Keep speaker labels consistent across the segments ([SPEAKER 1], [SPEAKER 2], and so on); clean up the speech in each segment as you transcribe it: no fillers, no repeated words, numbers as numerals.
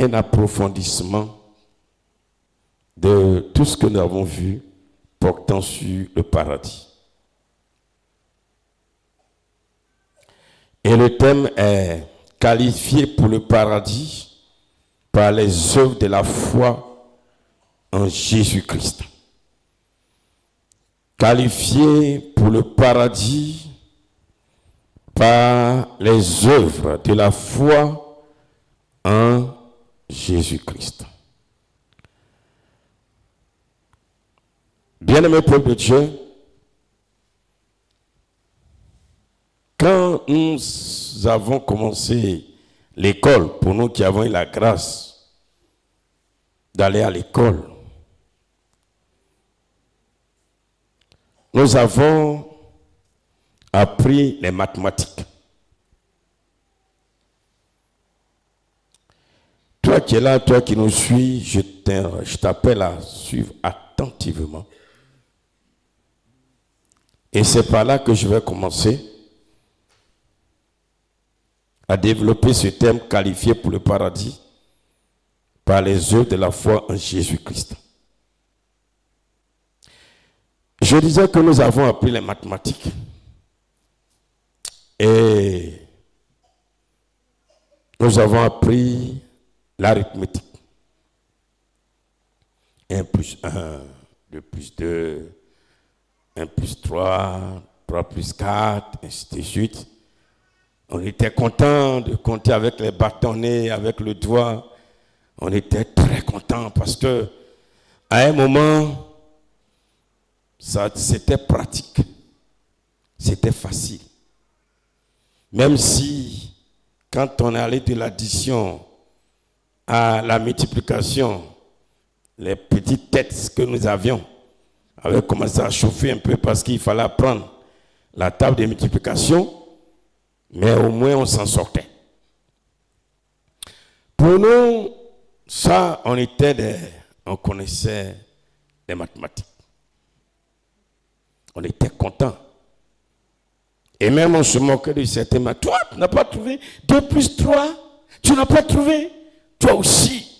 [SPEAKER 1] un approfondissement de tout ce que nous avons vu portant sur le paradis. Et le thème est qualifié pour le paradis par les œuvres de la foi en Jésus-Christ. Qualifié pour le paradis par les œuvres de la foi en Jésus-Christ. Bien-aimé peuple de Dieu, quand nous avons commencé l'école, pour nous qui avons eu la grâce d'aller à l'école, nous avons appris les mathématiques. Toi qui es là, toi qui nous suis, je t'appelle à suivre attentivement. Et c'est par là que je vais commencer à développer ce thème qualifié pour le paradis par les œuvres de la foi en Jésus-Christ. Je disais que nous avons appris les mathématiques et nous avons appris l'arithmétique. 1 plus 1, 2 plus 2, 1 plus 3, 3 plus 4, ainsi de suite. On était content de compter avec les bâtonnets, avec le doigt. On était très content parce que à un moment, c'était pratique, c'était facile. Même si, quand on est allé de l'addition à la multiplication, les petites têtes que nous avions avaient commencé à chauffer un peu parce qu'il fallait prendre la table de multiplication, mais au moins on s'en sortait. Pour nous, ça, on connaissait les mathématiques. On était contents. Et même on se moquait de certains mathématiques. Toi, tu n'as pas trouvé 2 plus 3, tu n'as pas trouvé, toi aussi.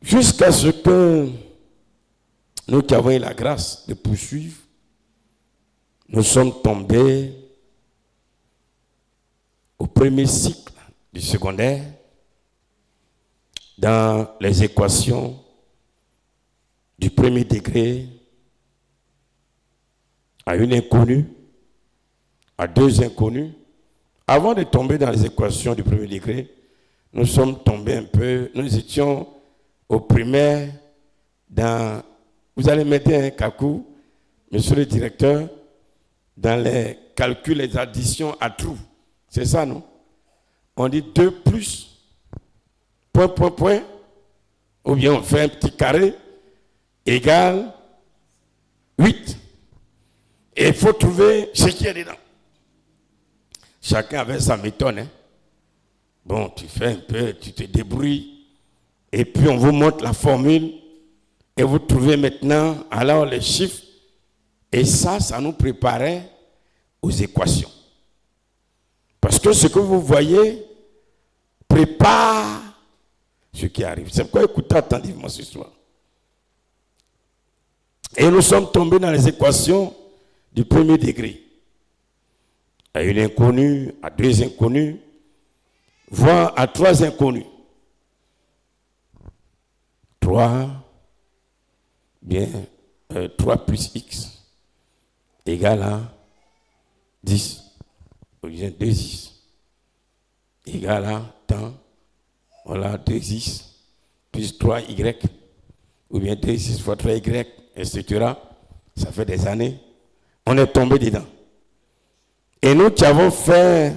[SPEAKER 1] Jusqu'à ce que nous qui avons eu la grâce de poursuivre, nous sommes tombés au premier cycle du secondaire dans les équations du premier degré à une inconnue, à deux inconnues. Avant de tomber dans les équations du premier degré, nous sommes tombés un peu, nous étions au primaire dans, vous allez mettre un calcul, monsieur le directeur, dans les calculs, les additions à trous. C'est ça, non? On dit 2 plus, point, point, point, ou bien on fait un petit carré, égale 8. Et il faut trouver ce qui est dedans. Chacun avait sa méthode. Hein? Bon, tu fais un peu, tu te débrouilles, et puis on vous montre la formule, et vous trouvez maintenant alors les chiffres, et ça nous préparait aux équations. Parce que ce que vous voyez prépare ce qui arrive. C'est pourquoi écoutez attentivement ce soir. Et nous sommes tombés dans les équations du premier degré. À une inconnue, à deux inconnues, voire à 3 inconnus. 3 plus x égale à 10. Ou bien 2x égale à tant. Voilà, 2x plus 3y. Ou bien 2x fois 3y, etc. Ça fait des années. On est tombé dedans. Et nous qui avons fait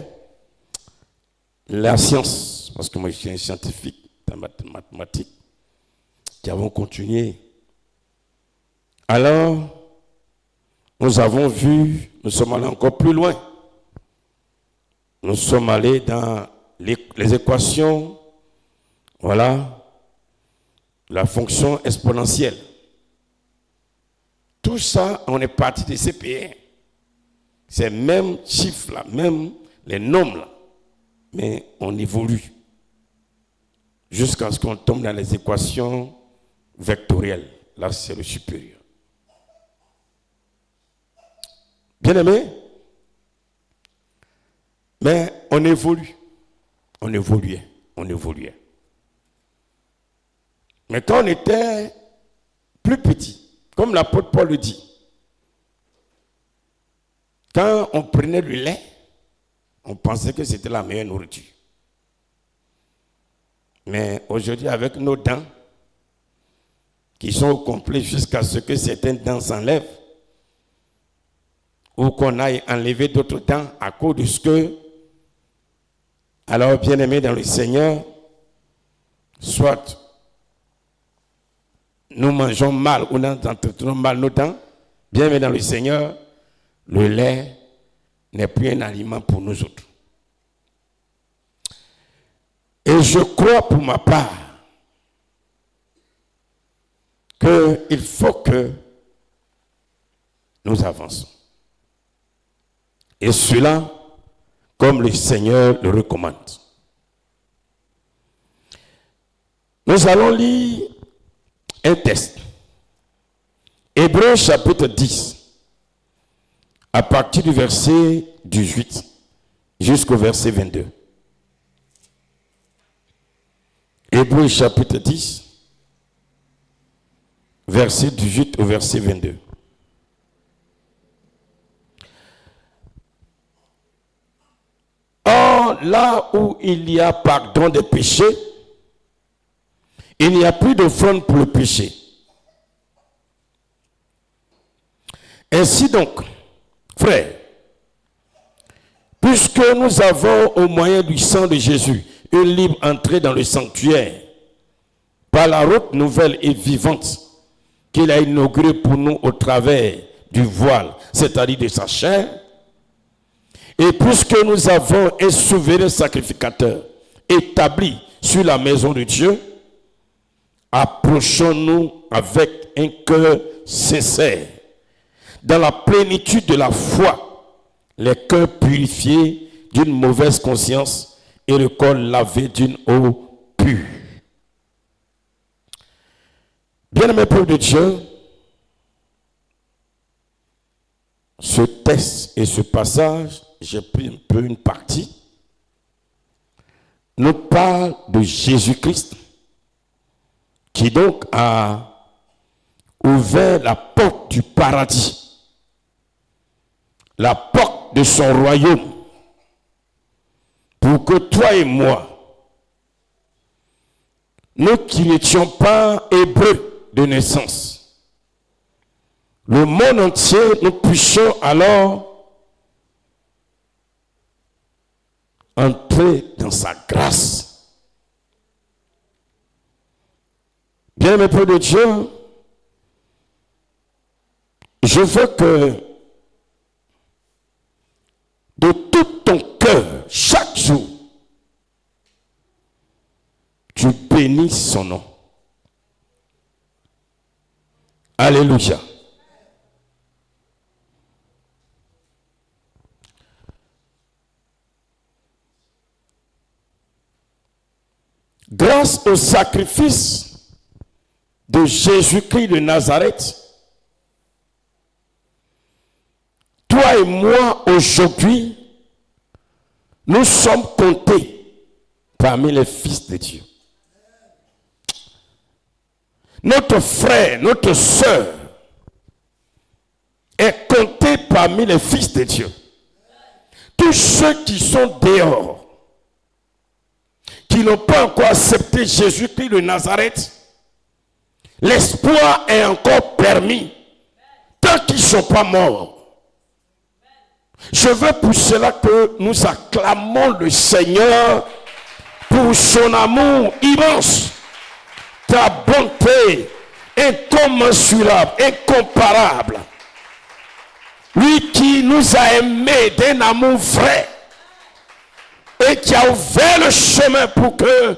[SPEAKER 1] la science, parce que moi je suis un scientifique dans mathématiques, qui avons continué. Alors, nous avons vu, nous sommes allés encore plus loin. Nous sommes allés dans les équations, voilà, la fonction exponentielle. Tout ça, on est parti de CP1. Ces mêmes chiffres-là, même les nombres-là, mais on évolue. jusqu'à ce qu'on tombe dans les équations vectorielles. Là, c'est le supérieur. Bien aimé, mais on évolue. On évoluait. Mais quand on était plus petit, comme l'apôtre Paul le dit, quand on prenait le lait, on pensait que c'était la meilleure nourriture. Mais aujourd'hui, avec nos dents, qui sont au complet jusqu'à ce que certaines dents s'enlèvent, ou qu'on aille enlever d'autres dents à cause de ce que, alors bien aimé dans le Seigneur, soit nous mangeons mal ou nous entretenons mal nos dents, bien aimé dans le Seigneur, le lait n'est plus un aliment pour nous autres. Et je crois pour ma part qu'il faut que nous avançons. Et cela, comme le Seigneur le recommande. Nous allons lire un texte. Hébreux chapitre 10, à partir du verset 18 jusqu'au verset 22. Hébreux chapitre 10, verset 18 au verset 22. Or, là où il y a pardon des péchés, il n'y a plus d'offrande pour le péché. Ainsi donc, frères, puisque nous avons au moyen du sang de Jésus une libre entrée dans le sanctuaire, par la route nouvelle et vivante qu'il a inaugurée pour nous au travers du voile, c'est-à-dire de sa chair, et puisque nous avons un souverain sacrificateur établi sur la maison de Dieu, approchons-nous avec un cœur sincère, dans la plénitude de la foi, les cœurs purifiés d'une mauvaise conscience et le corps lavé d'une eau pure. Bien-aimés peuple de Dieu, ce texte et ce passage, j'ai pris un peu une partie, nous parle de Jésus-Christ, qui donc a ouvert la porte du paradis, la porte de son royaume, pour que toi et moi, nous qui n'étions pas hébreux de naissance, le monde entier, nous puissions alors entrer dans sa grâce. Bien-aimé peuple de Dieu, je veux que de tout ton cœur, chaque jour, tu bénisses son nom. Alléluia. Grâce au sacrifice de Jésus-Christ de Nazareth, toi et moi aujourd'hui, nous sommes comptés parmi les fils de Dieu. Notre frère, notre sœur est compté parmi les fils de Dieu. Tous ceux qui sont dehors, qui n'ont pas encore accepté Jésus-Christ de Nazareth, l'espoir est encore permis tant qu'ils ne sont pas morts. Je veux pour cela que nous acclamons le Seigneur pour son amour immense, ta bonté incommensurable, incomparable. Lui qui nous a aimés d'un amour vrai et qui a ouvert le chemin pour que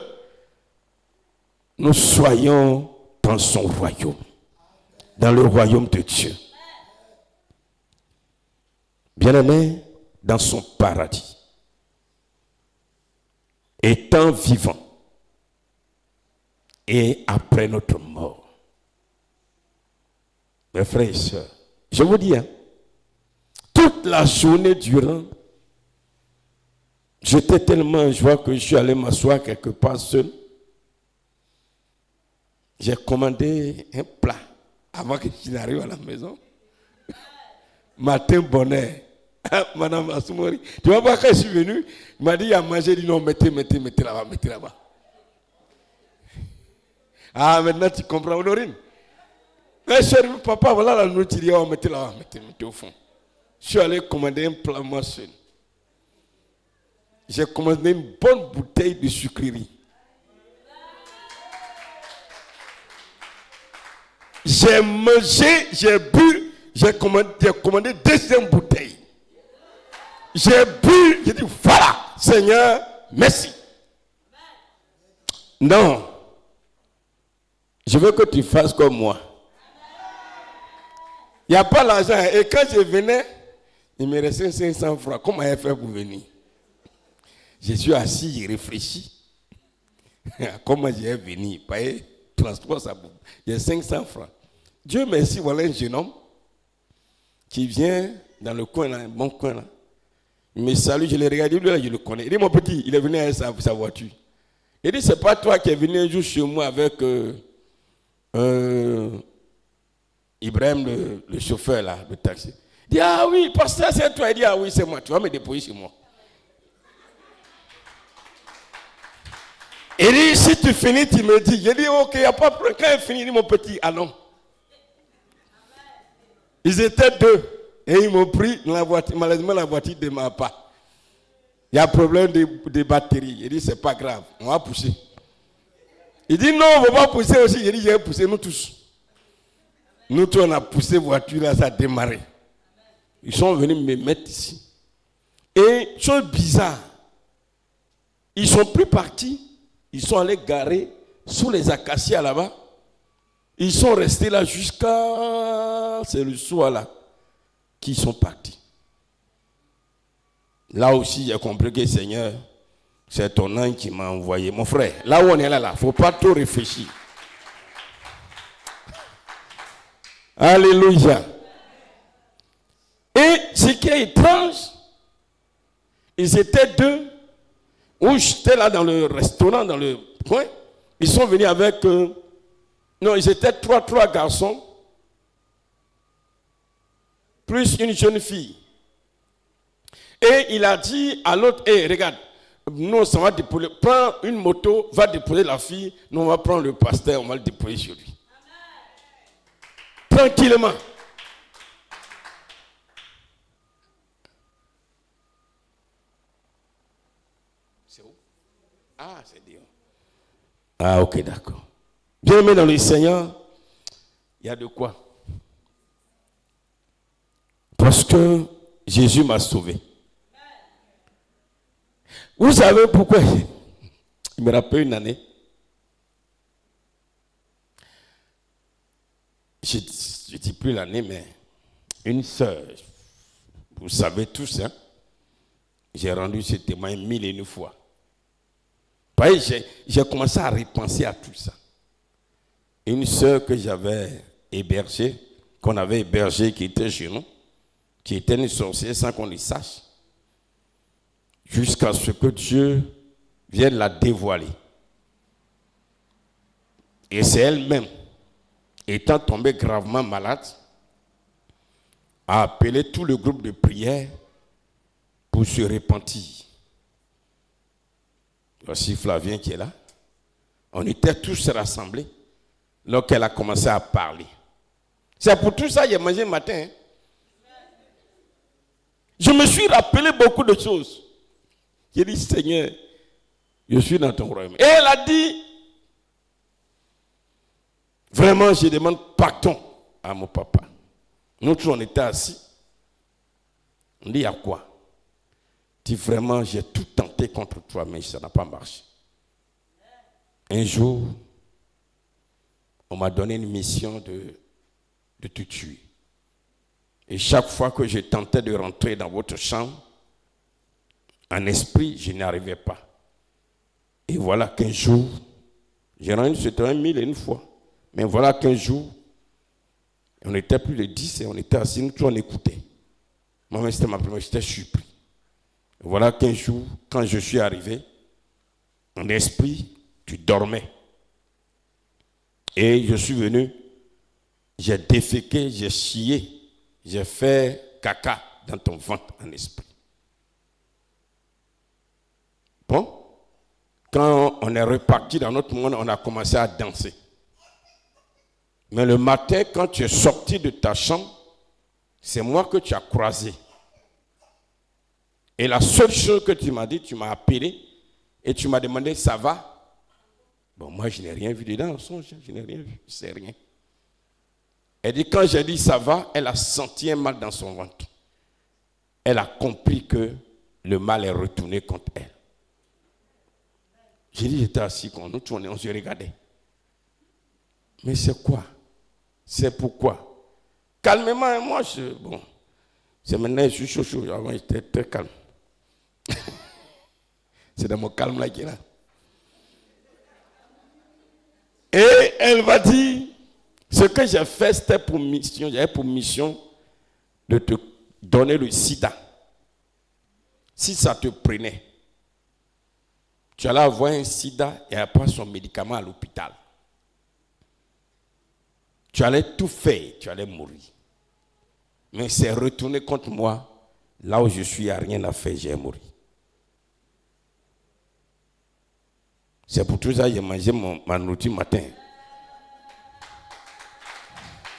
[SPEAKER 1] nous soyons dans son royaume, dans le royaume de Dieu. Bien-aimé, dans son paradis, étant vivant, et après notre mort. Mes frères et sœurs, je vous dis, toute la journée durant, j'étais tellement en joie que je suis allé m'asseoir quelque part seul. J'ai commandé un plat avant que je n'arrive à la maison. Matin bonheur. Madame Assoumori, tu vois pas quand je suis venu, il m'a dit à manger, il dit non, mettez là-bas. Ah, maintenant tu comprends, Honorine. Quand je suis arrivé, papa, voilà la nourriture, oh, mettez là-bas, mettez au fond. Je suis allé commander un plat moi seul. J'ai commandé une bonne bouteille de sucrerie. J'ai mangé, j'ai bu, j'ai commandé deuxième bouteille. J'ai bu, j'ai dit voilà, Seigneur, merci. Non, je veux que tu fasses comme moi. Il n'y a pas l'argent. Et quand je venais, il me restait 500 francs. Comment il a fait pour venir? Je suis assis, j'ai réfléchi. Comment j'ai venu? Payer transport, ça. J'ai 500 francs. Dieu merci, voilà un jeune homme qui vient dans le coin, là, un bon coin là. Il me salue, je l'ai regardé, lui là, je le connais. Il dit, mon petit, il est venu avec sa voiture. Il dit, c'est pas toi qui es venu un jour chez moi avec Ibrahim, le chauffeur là, le taxi. Il dit, ah oui, pasteur, c'est toi. Il dit, ah oui, c'est moi, tu vas me déposer chez moi. Il dit, si tu finis, tu me dis. J'ai dit, ok, il n'y a pas de problème. Quand il finit, il dit, mon petit, allons. Ils étaient deux. Et ils m'ont pris dans la voiture. Malheureusement, la voiture ne démarre pas. Il y a problème de batterie. Il dit, c'est pas grave, on va pousser. Il dit, non, on ne va pas pousser aussi. Il dit, j'ai poussé, nous tous. Nous tous, on a poussé la voiture, là, ça a démarré. Ils sont venus me mettre ici. Et, chose bizarre, ils ne sont plus partis. Ils sont allés garer sous les acacias là-bas. Ils sont restés là jusqu'à... C'est le soir là qu'ils sont partis. Là aussi, j'ai compris que Seigneur, c'est ton ange qui m'a envoyé. Mon frère, là où on est là, il ne faut pas trop réfléchir. Alléluia. Et ce qui est étrange, ils étaient deux, où j'étais là dans le restaurant, dans le coin. Ils sont venus avec... non, ils étaient trois garçons, plus une jeune fille. Et il a dit à l'autre, hey, regarde, nous, on va déposer, prends une moto, va déposer la fille, nous, on va prendre le pasteur, on va le déposer chez lui. Amen. Tranquillement. C'est où? Ah, c'est Dieu. Ah, ok, d'accord. Bien aimé dans le Seigneur, il y a de quoi. Parce que Jésus m'a sauvé. Vous savez pourquoi? Il me rappelle une année. Je ne dis plus l'année, mais une sœur, vous savez tous, hein, j'ai rendu ce témoin 1001 fois. J'ai commencé à repenser à tout ça. Une sœur que j'avais hébergée, qu'on avait hébergée, qui était chez nous, qui était une sorcière sans qu'on le sache, jusqu'à ce que Dieu vienne la dévoiler. Et c'est elle-même, étant tombée gravement malade, a appelé tout le groupe de prière pour se repentir. Voici Flavien qui est là. On était tous rassemblés lorsqu'elle a commencé à parler. C'est pour tout ça que j'ai mangé le matin. Hein. Je me suis rappelé beaucoup de choses. J'ai dit, Seigneur, je suis dans ton royaume. Et elle a dit, vraiment, je demande pardon à mon papa. Nous tous, on était assis. On dit, à quoi? Dit, vraiment, j'ai tout tenté contre toi, mais ça n'a pas marché. Un jour, on m'a donné une mission de te tuer. Et chaque fois que je tentais de rentrer dans votre chambre, en esprit, je n'y arrivais pas. Et voilà qu'un jour, J'ai rendu c'était 1001 fois. Mais voilà qu'un jour, on était plus de 10 et on était assis, nous tous on écoutait. Moi-même, c'était ma première, j'étais surpris. Et voilà qu'un jour, quand je suis arrivé, en esprit, tu dormais. Et je suis venu, j'ai déféqué, j'ai chié, j'ai fait caca dans ton ventre en esprit. Bon, quand on est reparti dans notre monde, on a commencé à danser. Mais le matin, quand tu es sorti de ta chambre, c'est moi que tu as croisé. Et la seule chose que tu m'as dit, tu m'as appelé et tu m'as demandé, ça va? Bon, moi, je n'ai rien vu dedans, au songe, je n'ai rien vu, c'est rien. Elle dit, quand j'ai dit ça va, elle a senti un mal dans son ventre. Elle a compris que le mal est retourné contre elle. J'ai dit, j'étais assis, quand nous tournons, on se regardait. Mais c'est quoi? C'est pourquoi? Calmement, moi, bon, c'est maintenant, je suis chaud. Avant, j'étais très calme. C'est dans mon calme là qui est là. Et elle va dire, ce que j'ai fait, c'était pour mission, j'avais pour mission de te donner le sida. Si ça te prenait, tu allais avoir un sida et après son médicament à l'hôpital. Tu allais tout faire, tu allais mourir. Mais c'est retourné contre moi. Là où je suis, il n'y a rien à faire, j'ai mouru. C'est pour tout ça que j'ai mangé ma nourriture matin.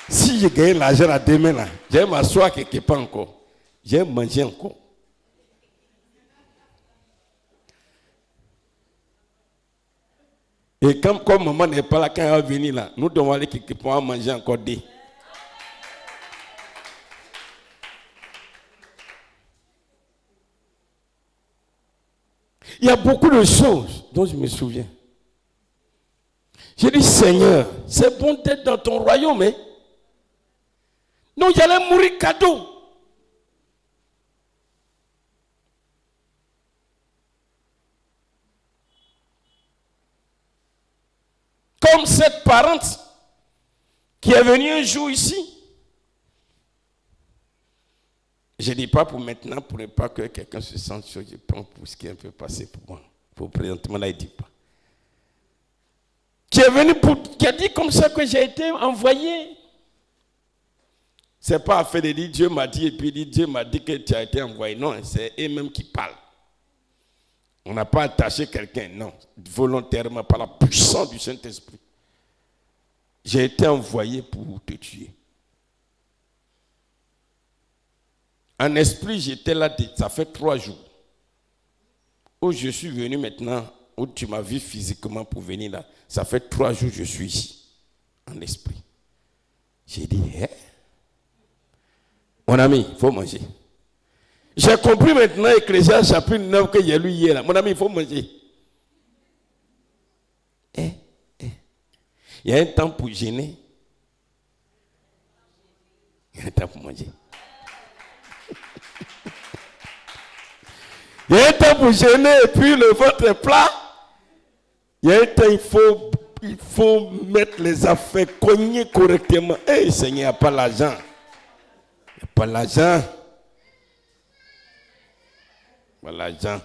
[SPEAKER 1] Si je gagne l'argent à demain, là, je vais m'asseoir quelque part encore. Je vais manger encore. Et comme maman n'est pas là, quand elle va venir là, nous devons aller quelque part manger encore des. Il y a beaucoup de choses dont je me souviens. J'ai dit, Seigneur, c'est bon d'être dans ton royaume, mais non, j'allais mourir cadeau. Comme cette parente qui est venue un jour ici. Je ne dis pas pour maintenant, pour ne pas que quelqu'un se sente chaud, je prends pour ce qui est un peu passé pour moi. Pour présentement, là, il ne dit pas. Qui est venu qui a dit comme ça que j'ai été envoyé. Ce n'est pas affaire de dire Dieu m'a dit et puis Dieu m'a dit que tu as été envoyé. Non, c'est eux-mêmes qui parlent. On n'a pas attaché quelqu'un, non. Volontairement, par la puissance du Saint-Esprit. J'ai été envoyé pour te tuer. En esprit, j'étais là, ça fait 3 jours. Où je suis venu maintenant, où tu m'as vu physiquement pour venir là, ça fait 3 jours que je suis ici, en esprit. J'ai dit, mon ami, il faut manger. J'ai compris maintenant, Ecclésiaste chapitre 9 que j'ai lu hier là. Mon ami, il faut manger. Il y a un temps pour gêner. Il y a un temps pour manger. Il y a un temps pour gêner et puis le ventre est plat. Il y a un temps, il faut mettre les affaires, cogner correctement. Seigneur, il n'y a pas l'argent. Il n'y a pas l'argent. Pas l'argent.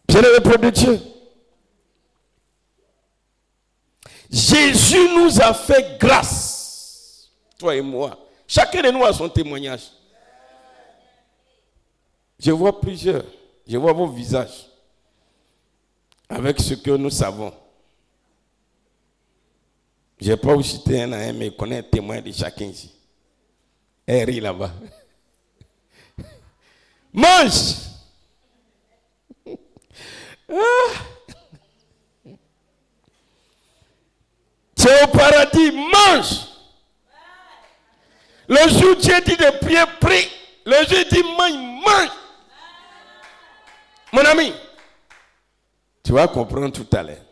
[SPEAKER 1] Bien-aimé peuple de Dieu. Jésus nous a fait grâce. Toi et moi. Chacun de nous a son témoignage. Je vois plusieurs. Je vois vos visages. Avec ce que nous savons. Je n'ai pas où citer un à un, mais je connais un témoin de chacun ici. Elle rit là-bas. Mange! Tu es au paradis, mange! Le jour où Dieu dit de prier, prie. Le jour où il dit mange, mange. Mon ami, tu vas comprendre tout à l'heure.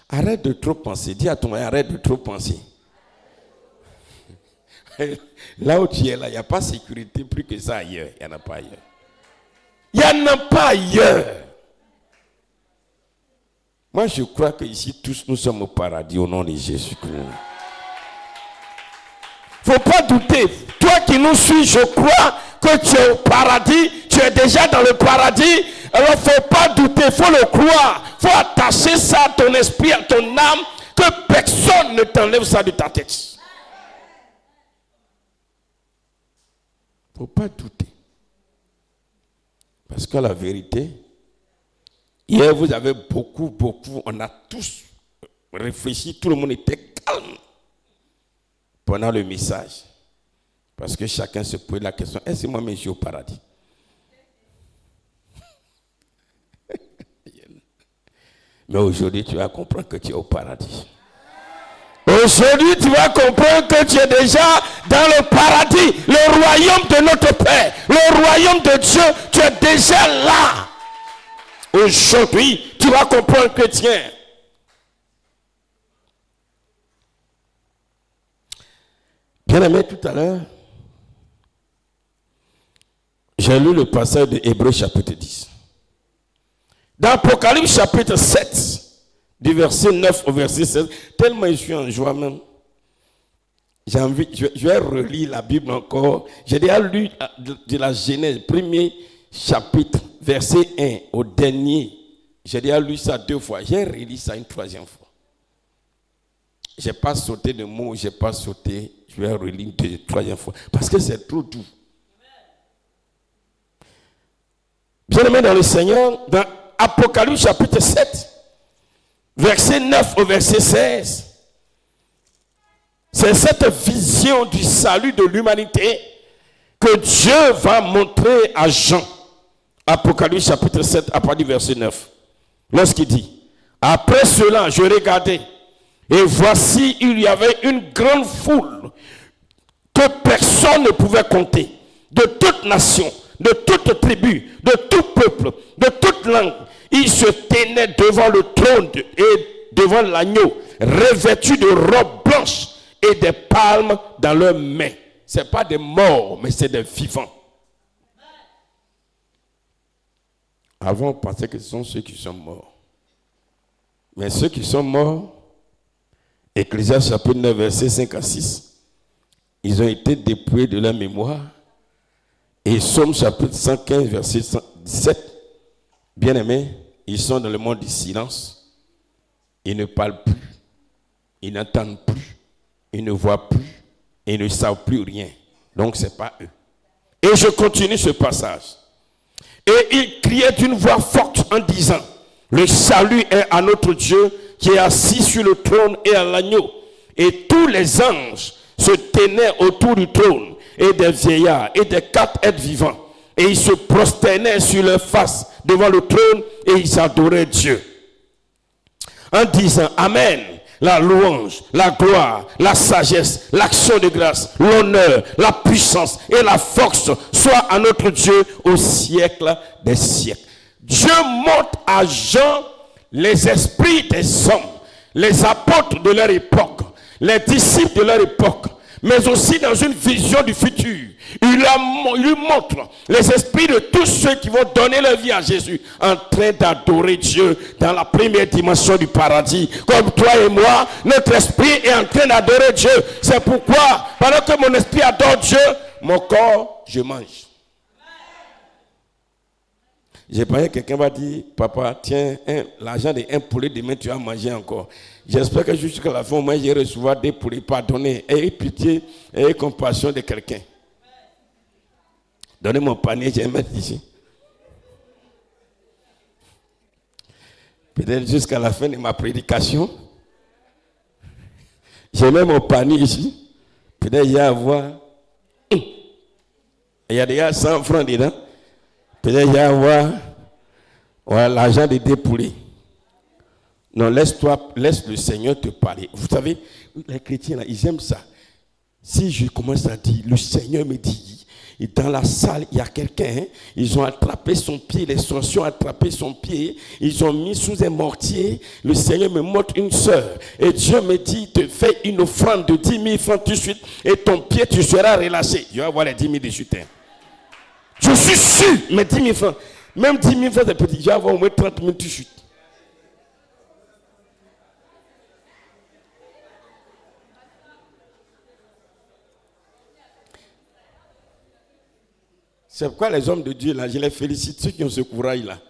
[SPEAKER 1] Arrête de trop penser. Dis à ton mari, arrête de trop penser. Là où tu es là, il n'y a pas de sécurité plus que ça ailleurs. Il n'y en a pas ailleurs. Il n'y en a pas ailleurs. Moi, je crois qu'ici, tous nous sommes au paradis au nom de Jésus-Christ. Il ne faut pas douter. Toi qui nous suis, je crois que tu es au paradis. Tu es déjà dans le paradis. Alors, il ne faut pas douter. Il faut le croire. Il faut attacher ça à ton esprit, à ton âme. Que personne ne t'enlève ça de ta tête. Il ne faut pas douter. Parce que la vérité, hier vous avez beaucoup, on a tous réfléchi, tout le monde était calme pendant le message. Parce que chacun se pose la question, est-ce que moi-même je suis au paradis? Mais aujourd'hui, tu vas comprendre que tu es au paradis. Aujourd'hui, tu vas comprendre que tu es déjà dans le paradis, le royaume de notre Père, le royaume de Dieu, tu es déjà là. Aujourd'hui, tu vas comprendre, chrétien. Bien aimé, tout à l'heure, j'ai lu le passage de Hébreux chapitre 10. Dans Apocalypse chapitre 7, du verset 9 au verset 16, tellement je suis en joie même. J'ai envie, je vais relire la Bible encore. J'ai déjà lu de la Genèse, premier chapitre, verset 1 au dernier. J'ai déjà lu ça 2 fois. J'ai relu ça une 3e fois. Je n'ai pas sauté de mots, je n'ai pas sauté. Je vais relire une 3e fois. Parce que c'est trop doux. Bien-aimé dans le Seigneur, dans Apocalypse chapitre 7, verset 9 au verset 16. C'est cette vision du salut de l'humanité que Dieu va montrer à Jean. Apocalypse chapitre 7, à partir du verset 9. Lorsqu'il dit, après cela, je regardais, et voici, il y avait une grande foule que personne ne pouvait compter, de toute nation, de toute tribu, de tout peuple, de toute langue. Ils se tenaient devant le trône et devant l'agneau, revêtus de robes blanches et des palmes dans leurs mains. Ce n'est pas des morts, mais c'est des vivants. Avant, on pensait que ce sont ceux qui sont morts. Mais ceux qui sont morts, Ecclésiaste chapitre 9, verset 5 à 6, ils ont été dépouillés de leur mémoire. Et Somme chapitre 115, verset 17, bien aimés, ils sont dans le monde du silence. Ils ne parlent plus, ils n'entendent plus, ils ne voient plus, et ils ne savent plus rien. Donc ce n'est pas eux. Et je continue ce passage. Et il criait d'une voix forte en disant, le salut est à notre Dieu qui est assis sur le trône et à l'agneau. Et tous les anges se tenaient autour du trône, et des vieillards et des 4 êtres vivants. Et ils se prosternaient sur leur face devant le trône et ils adoraient Dieu. En disant, Amen, la louange, la gloire, la sagesse, l'action de grâce, l'honneur, la puissance et la force soient à notre Dieu au siècle des siècles. Dieu montre à Jean les esprits des hommes, les apôtres de leur époque, les disciples de leur époque, mais aussi dans une vision du futur. Il lui montre les esprits de tous ceux qui vont donner leur vie à Jésus en train d'adorer Dieu dans la première dimension du paradis. Comme toi et moi, notre esprit est en train d'adorer Dieu. C'est pourquoi, pendant que mon esprit adore Dieu, mon corps, je mange. J'ai pensé que quelqu'un va dire, papa, tiens, l'argent d'un poulet, demain tu vas manger encore. J'espère que jusqu'à la fin, moi, je vais recevoir des poulets pardonnés. Ayez pitié, ayez compassion de quelqu'un. Donnez mon panier, je vais mettre ici. Peut-être jusqu'à la fin de ma prédication, je mets mon panier ici. Peut-être il y a à avoir. Il y a déjà 100 francs dedans. Peut-être il y a à avoir l'argent de dépoulé. Non, laisse le Seigneur te parler. Vous savez, les chrétiens, là, ils aiment ça. Si je commence à dire, le Seigneur me dit, Et dans la salle, il y a quelqu'un, hein, ils ont attrapé son pied, les sorciers ont attrapé son pied, ils ont mis sous un mortier. Le Seigneur me montre une sœur. Et Dieu me dit, te fais une offrande de 10 000 francs tout de suite et ton pied, tu seras relâché. Je vais avoir les 10 000 de suite. Hein. Je suis sûr, mais 10 000 francs, même 10 000 francs, c'est petit, je vais avoir au moins 30 000 tout de suite. C'est pourquoi les hommes de Dieu, là, je les félicite, ceux qui ont ce courage-là.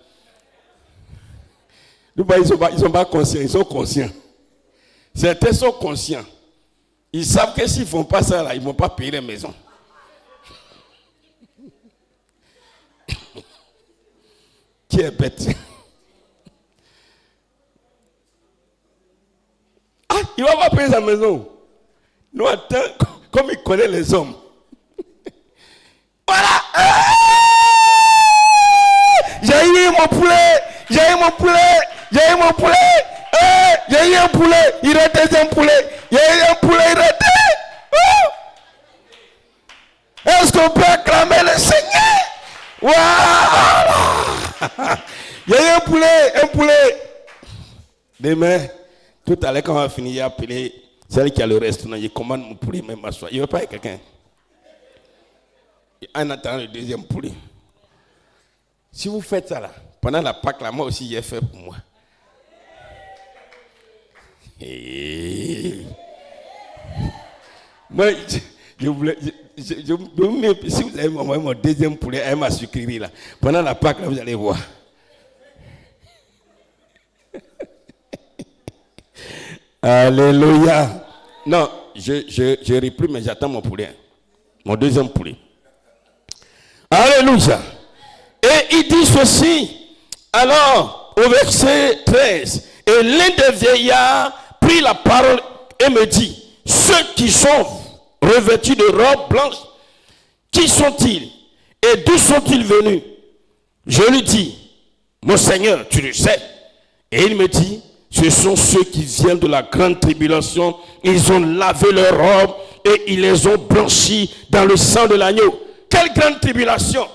[SPEAKER 1] Ils ne sont pas conscients, ils sont conscients. Certains sont conscients. Ils savent que s'ils ne font pas ça, là, ils ne vont pas payer les maisons. Qui est bête? Ah, il ne va pas payer sa maison. Nous, attends, comme il connaît les hommes. Voilà. J'ai eu mon poulet. J'ai eu mon poulet. J'ai eu mon poulet. J'ai eu un poulet. Il restait un poulet. J'ai eu un poulet. Il restait. Est-ce qu'on peut acclamer le Seigneur? Voilà. J'ai eu un poulet. Un poulet. Demain, tout à l'heure, quand on va finir, il a appelé celle qui a le restaurant. Il commande mon poulet, même m'asseoir. Il ne veut pas avec quelqu'un. En attendant le deuxième poulet. Si vous faites ça là, pendant la Pâque là, moi aussi j'ai fait pour moi. Moi, je voulais, si vous avez envoyé mon deuxième poulet à ma sucrerie là, pendant la Pâque là, vous allez voir. Alléluia. Non, je repris, mais j'attends mon poulet. Mon deuxième poulet. Alléluia. Et il dit ceci. Alors, au verset 13, et l'un des vieillards prit la parole et me dit, ceux qui sont revêtus de robes blanches, qui sont-ils et d'où sont-ils venus? Je lui dis, mon Seigneur, tu le sais. Et il me dit, ce sont ceux qui viennent de la grande tribulation. Ils ont lavé leurs robes et ils les ont blanchis dans le sang de l'agneau. Quelle grande tribulation!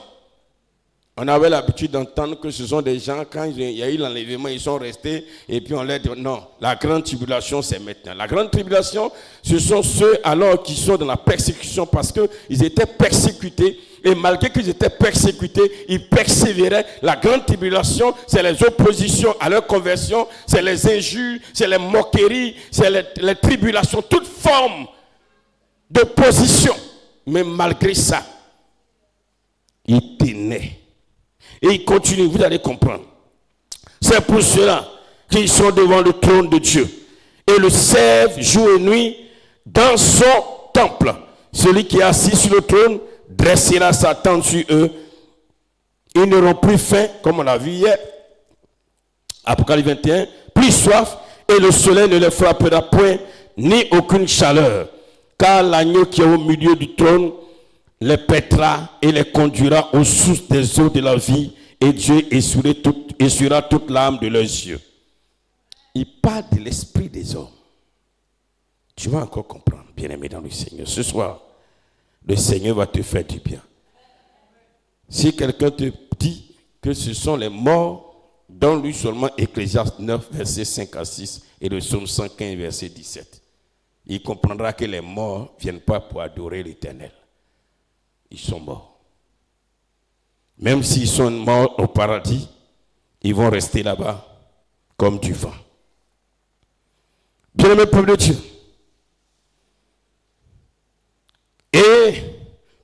[SPEAKER 1] On avait l'habitude d'entendre que ce sont des gens, quand il y a eu l'enlèvement, ils sont restés, et puis on leur dit, non, la grande tribulation, c'est maintenant. La grande tribulation, ce sont ceux alors qui sont dans la persécution parce qu'ils étaient persécutés, et malgré qu'ils étaient persécutés, ils persévéraient. La grande tribulation, c'est les oppositions à leur conversion, c'est les injures, c'est les moqueries, c'est les tribulations, toute forme d'opposition. Mais malgré ça, ils tenaient. Et il continue, vous allez comprendre. C'est pour cela qu'ils sont devant le trône de Dieu et le servent jour et nuit dans son temple. Celui qui est assis sur le trône dressera sa tente sur eux. Ils n'auront plus faim, comme on l'a vu hier, Apocalypse 21, plus soif, et le soleil ne les frappera point, ni aucune chaleur. Car l'agneau qui est au milieu du trône les pètera et les conduira aux sources des eaux de la vie, et Dieu essuiera toute l'âme de leurs yeux. Il parle de l'esprit des hommes. Tu vas encore comprendre, bien-aimé dans le Seigneur. Ce soir, le Seigneur va te faire du bien. Si quelqu'un te dit que ce sont les morts, donne-lui seulement Ecclésiaste 9, verset 5 à 6 et le psaume 115, verset 17. Il comprendra que les morts ne viennent pas pour adorer l'Éternel. Ils sont morts. Même s'ils sont morts au paradis, ils vont rester là-bas comme du vent. Bien-aimé peuple de Dieu. Et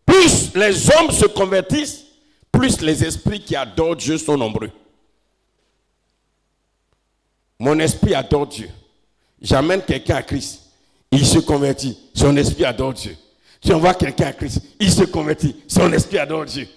[SPEAKER 1] plus les hommes se convertissent, plus les esprits qui adorent Dieu sont nombreux. Mon esprit adore Dieu. J'amène quelqu'un à Christ. Il se convertit. Son esprit adore Dieu. Tu envoies quelqu'un à Christ, il se convertit, son esprit adore Dieu.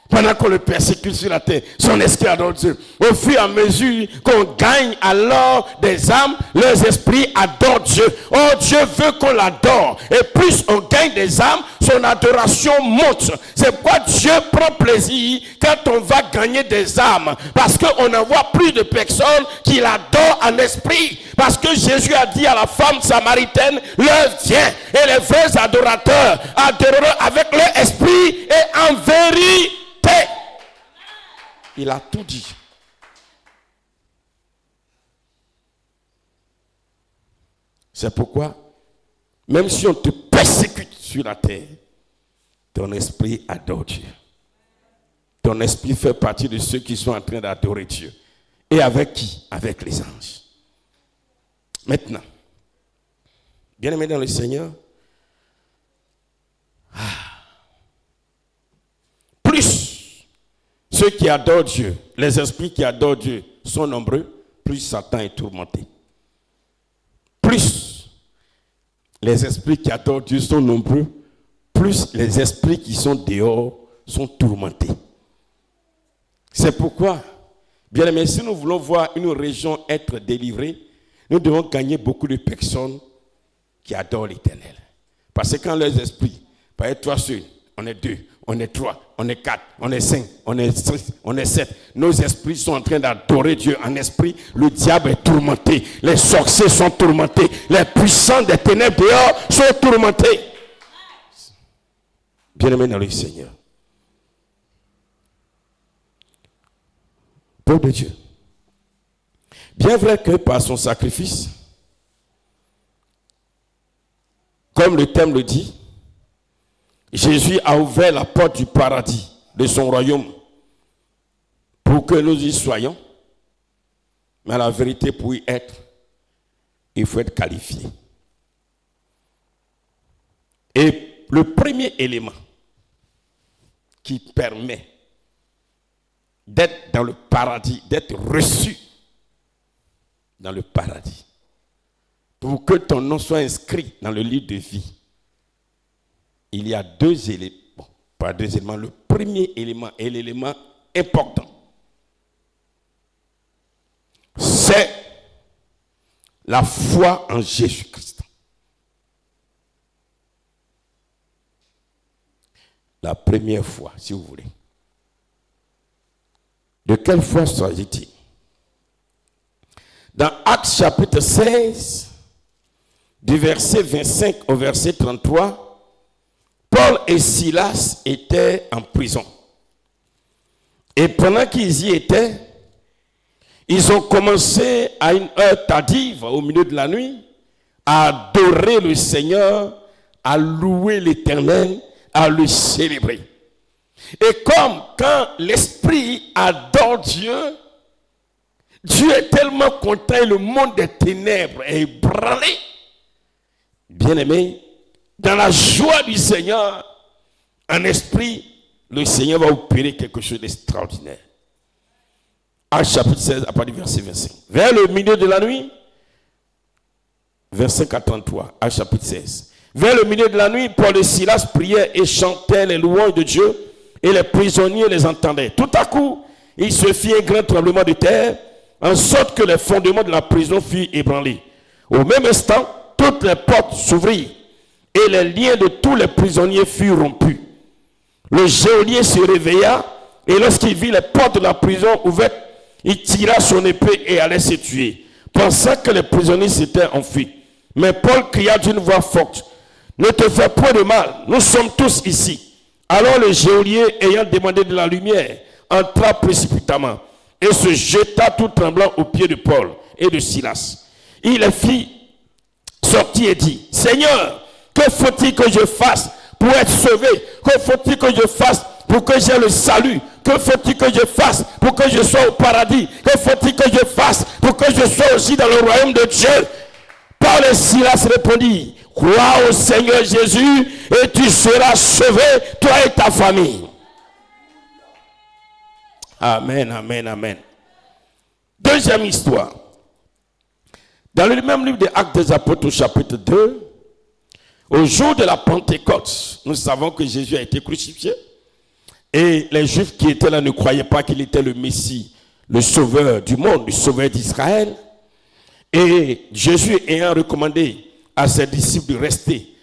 [SPEAKER 1] Pendant qu'on le persécute sur la terre, son esprit adore Dieu. Au fur et à mesure qu'on gagne alors des âmes, leurs esprits adorent Dieu. Oh, Dieu veut qu'on l'adore. Et plus on gagne des âmes, son adoration monte. C'est pourquoi Dieu prend plaisir quand on va gagner des âmes. Parce qu'on en voit plus de personnes qui l'adorent en esprit. Parce que Jésus a dit à la femme samaritaine, l'heure vient et les vrais adorateurs adoreront avec leur esprit et en Il a tout dit. C'est pourquoi, même si on te persécute sur la terre, ton esprit adore Dieu. Ton esprit fait partie de ceux qui sont en train d'adorer Dieu. Et avec qui? Avec les anges. Maintenant, bien-aimés dans le Seigneur, plus ceux qui adorent Dieu, les esprits qui adorent Dieu sont nombreux, plus Satan est tourmenté. Plus les esprits qui adorent Dieu sont nombreux, plus les esprits qui sont dehors sont tourmentés. C'est pourquoi, bien aimé, si nous voulons voir une région être délivrée, nous devons gagner beaucoup de personnes qui adorent l'Éternel. Parce que quand leurs esprits, par exemple, toi seul, on est 2, on est 3, on est 4, on est 5, on est 6, on est 7. Nos esprits sont en train d'adorer Dieu en esprit. Le diable est tourmenté. Les sorciers sont tourmentés. Les puissants des ténèbres dehors sont tourmentés. Bien-aimés dans le Seigneur. Peuple de Dieu. Bien vrai que par son sacrifice, comme le thème le dit, Jésus a ouvert la porte du paradis de son royaume pour que nous y soyons. Mais la vérité, pour y être, il faut être qualifié. Et le premier élément qui permet d'être dans le paradis, d'être reçu dans le paradis, pour que ton nom soit inscrit dans le livre de vie, il y a 2 éléments, bon, pas 2 éléments, le premier élément et l'élément important, c'est la foi en Jésus-Christ. La première foi, si vous voulez. De quelle foi s'agit-il? Dans Actes chapitre 16, du verset 25 au verset 33, Paul et Silas étaient en prison. Et pendant qu'ils y étaient, ils ont commencé à une heure tardive, au milieu de la nuit, à adorer le Seigneur, à louer l'Éternel, à le célébrer. Et comme quand l'esprit adore Dieu, Dieu est tellement content et le monde des ténèbres est ébranlé. Bien-aimé, dans la joie du Seigneur, en esprit, le Seigneur va opérer quelque chose d'extraordinaire. Actes chapitre 16, à partir du verset 25. Vers le milieu de la nuit, verset 43, Actes chapitre 16. Vers le milieu de la nuit, Paul et Silas priaient et chantaient les louanges de Dieu, et les prisonniers les entendaient. Tout à coup, il se fit un grand tremblement de terre, en sorte que les fondements de la prison furent ébranlés. Au même instant, toutes les portes s'ouvrirent, et les liens de tous les prisonniers furent rompus. Le geôlier se réveilla, et lorsqu'il vit les portes de la prison ouvertes, il tira son épée et allait se tuer, pensant que les prisonniers s'étaient enfuis. Mais Paul cria d'une voix forte, « Ne te fais point de mal, nous sommes tous ici. » Alors le geôlier, ayant demandé de la lumière, entra précipitamment et se jeta tout tremblant aux pieds de Paul et de Silas. Il les fit sortir et dit, « Seigneur, que faut-il que je fasse pour être sauvé? Que faut-il que je fasse pour que j'aie le salut? Que faut-il que je fasse pour que je sois au paradis? Que faut-il que je fasse pour que je sois aussi dans le royaume de Dieu? » Paul et Silas répondit, « Crois au Seigneur Jésus et tu seras sauvé, toi et ta famille. » Amen, amen, amen. Deuxième histoire. Dans le même livre des Actes des Apôtres, au chapitre 2, au jour de la Pentecôte, nous savons que Jésus a été crucifié. Et les Juifs qui étaient là ne croyaient pas qu'il était le Messie, le sauveur du monde, le sauveur d'Israël. Et Jésus ayant recommandé à ses disciples de rester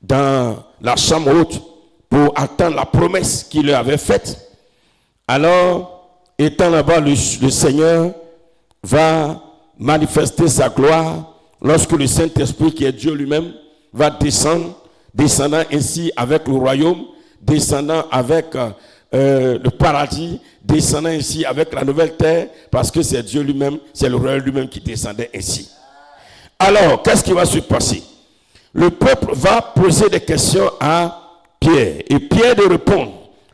[SPEAKER 1] dans la chambre haute pour attendre la promesse qu'il leur avait faite. Alors, étant là-bas, le Seigneur va manifester sa gloire lorsque le Saint-Esprit, qui est Dieu lui-même, va descendant ainsi avec le royaume, descendant avec le paradis descendant ici avec la nouvelle terre, parce que c'est Dieu lui-même, c'est le royaume lui-même qui descendait ainsi. Alors, qu'est-ce qui va se passer? Le peuple va poser des questions à Pierre, et Pierre de répondre.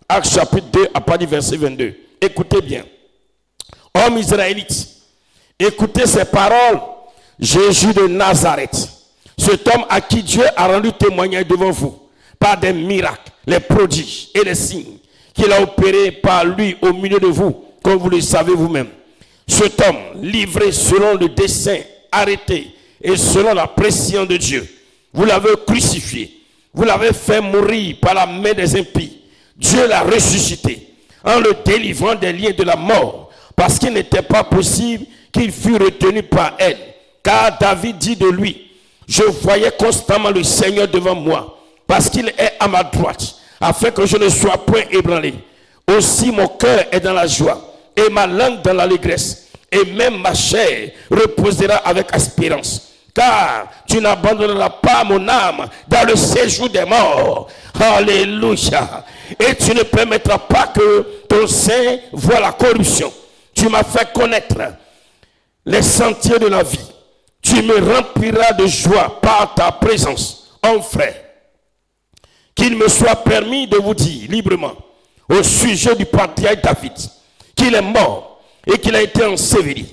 [SPEAKER 1] Actes chapitre 2, à partir du verset 22. Écoutez bien. Hommes israélites, écoutez ces paroles. Jésus de Nazareth, cet homme à qui Dieu a rendu témoignage devant vous, par des miracles, les prodiges et les signes qu'il a opérés par lui au milieu de vous, comme vous le savez vous-même. Cet homme, livré selon le dessein arrêté et selon la pression de Dieu, vous l'avez crucifié, vous l'avez fait mourir par la main des impies. Dieu l'a ressuscité en le délivrant des liens de la mort, parce qu'il n'était pas possible qu'il fût retenu par elle. Car David dit de lui, je voyais constamment le Seigneur devant moi, parce qu'il est à ma droite, afin que je ne sois point ébranlé. Aussi mon cœur est dans la joie, et ma langue dans l'allégresse, et même ma chair reposera avec espérance. Car tu n'abandonneras pas mon âme dans le séjour des morts. Alléluia. Et tu ne permettras pas que ton sein voie la corruption. Tu m'as fait connaître les sentiers de la vie. Tu me rempliras de joie par ta présence. Homme frère, qu'il me soit permis de vous dire librement au sujet du patriarche David qu'il est mort et qu'il a été enseveli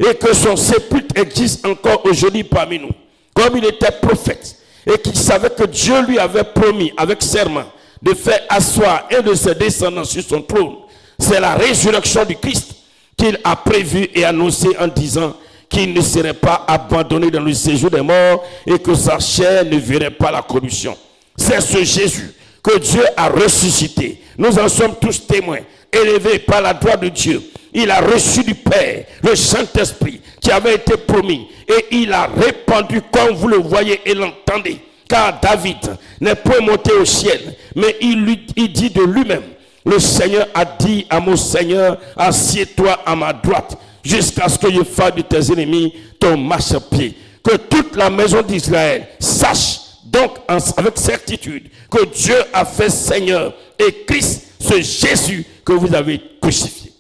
[SPEAKER 1] et que son sépulcre existe encore aujourd'hui parmi nous. Comme il était prophète et qu'il savait que Dieu lui avait promis avec serment de faire asseoir un de ses descendants sur son trône. C'est la résurrection du Christ qu'il a prévu et annoncé en disant qu'il ne serait pas abandonné dans le séjour des morts et que sa chair ne verrait pas la corruption. C'est ce Jésus que Dieu a ressuscité. Nous en sommes tous témoins, élevés par la droite de Dieu. Il a reçu du Père le Saint-Esprit qui avait été promis et il a répandu comme vous le voyez et l'entendez. Car David n'est point monté au ciel, mais il dit de lui-même, le Seigneur a dit à mon Seigneur, assieds-toi à ma droite, jusqu'à ce que je fasse de tes ennemis ton marchepied. Que toute la maison d'Israël sache donc avec certitude que Dieu a fait Seigneur et Christ, ce Jésus que vous avez crucifié.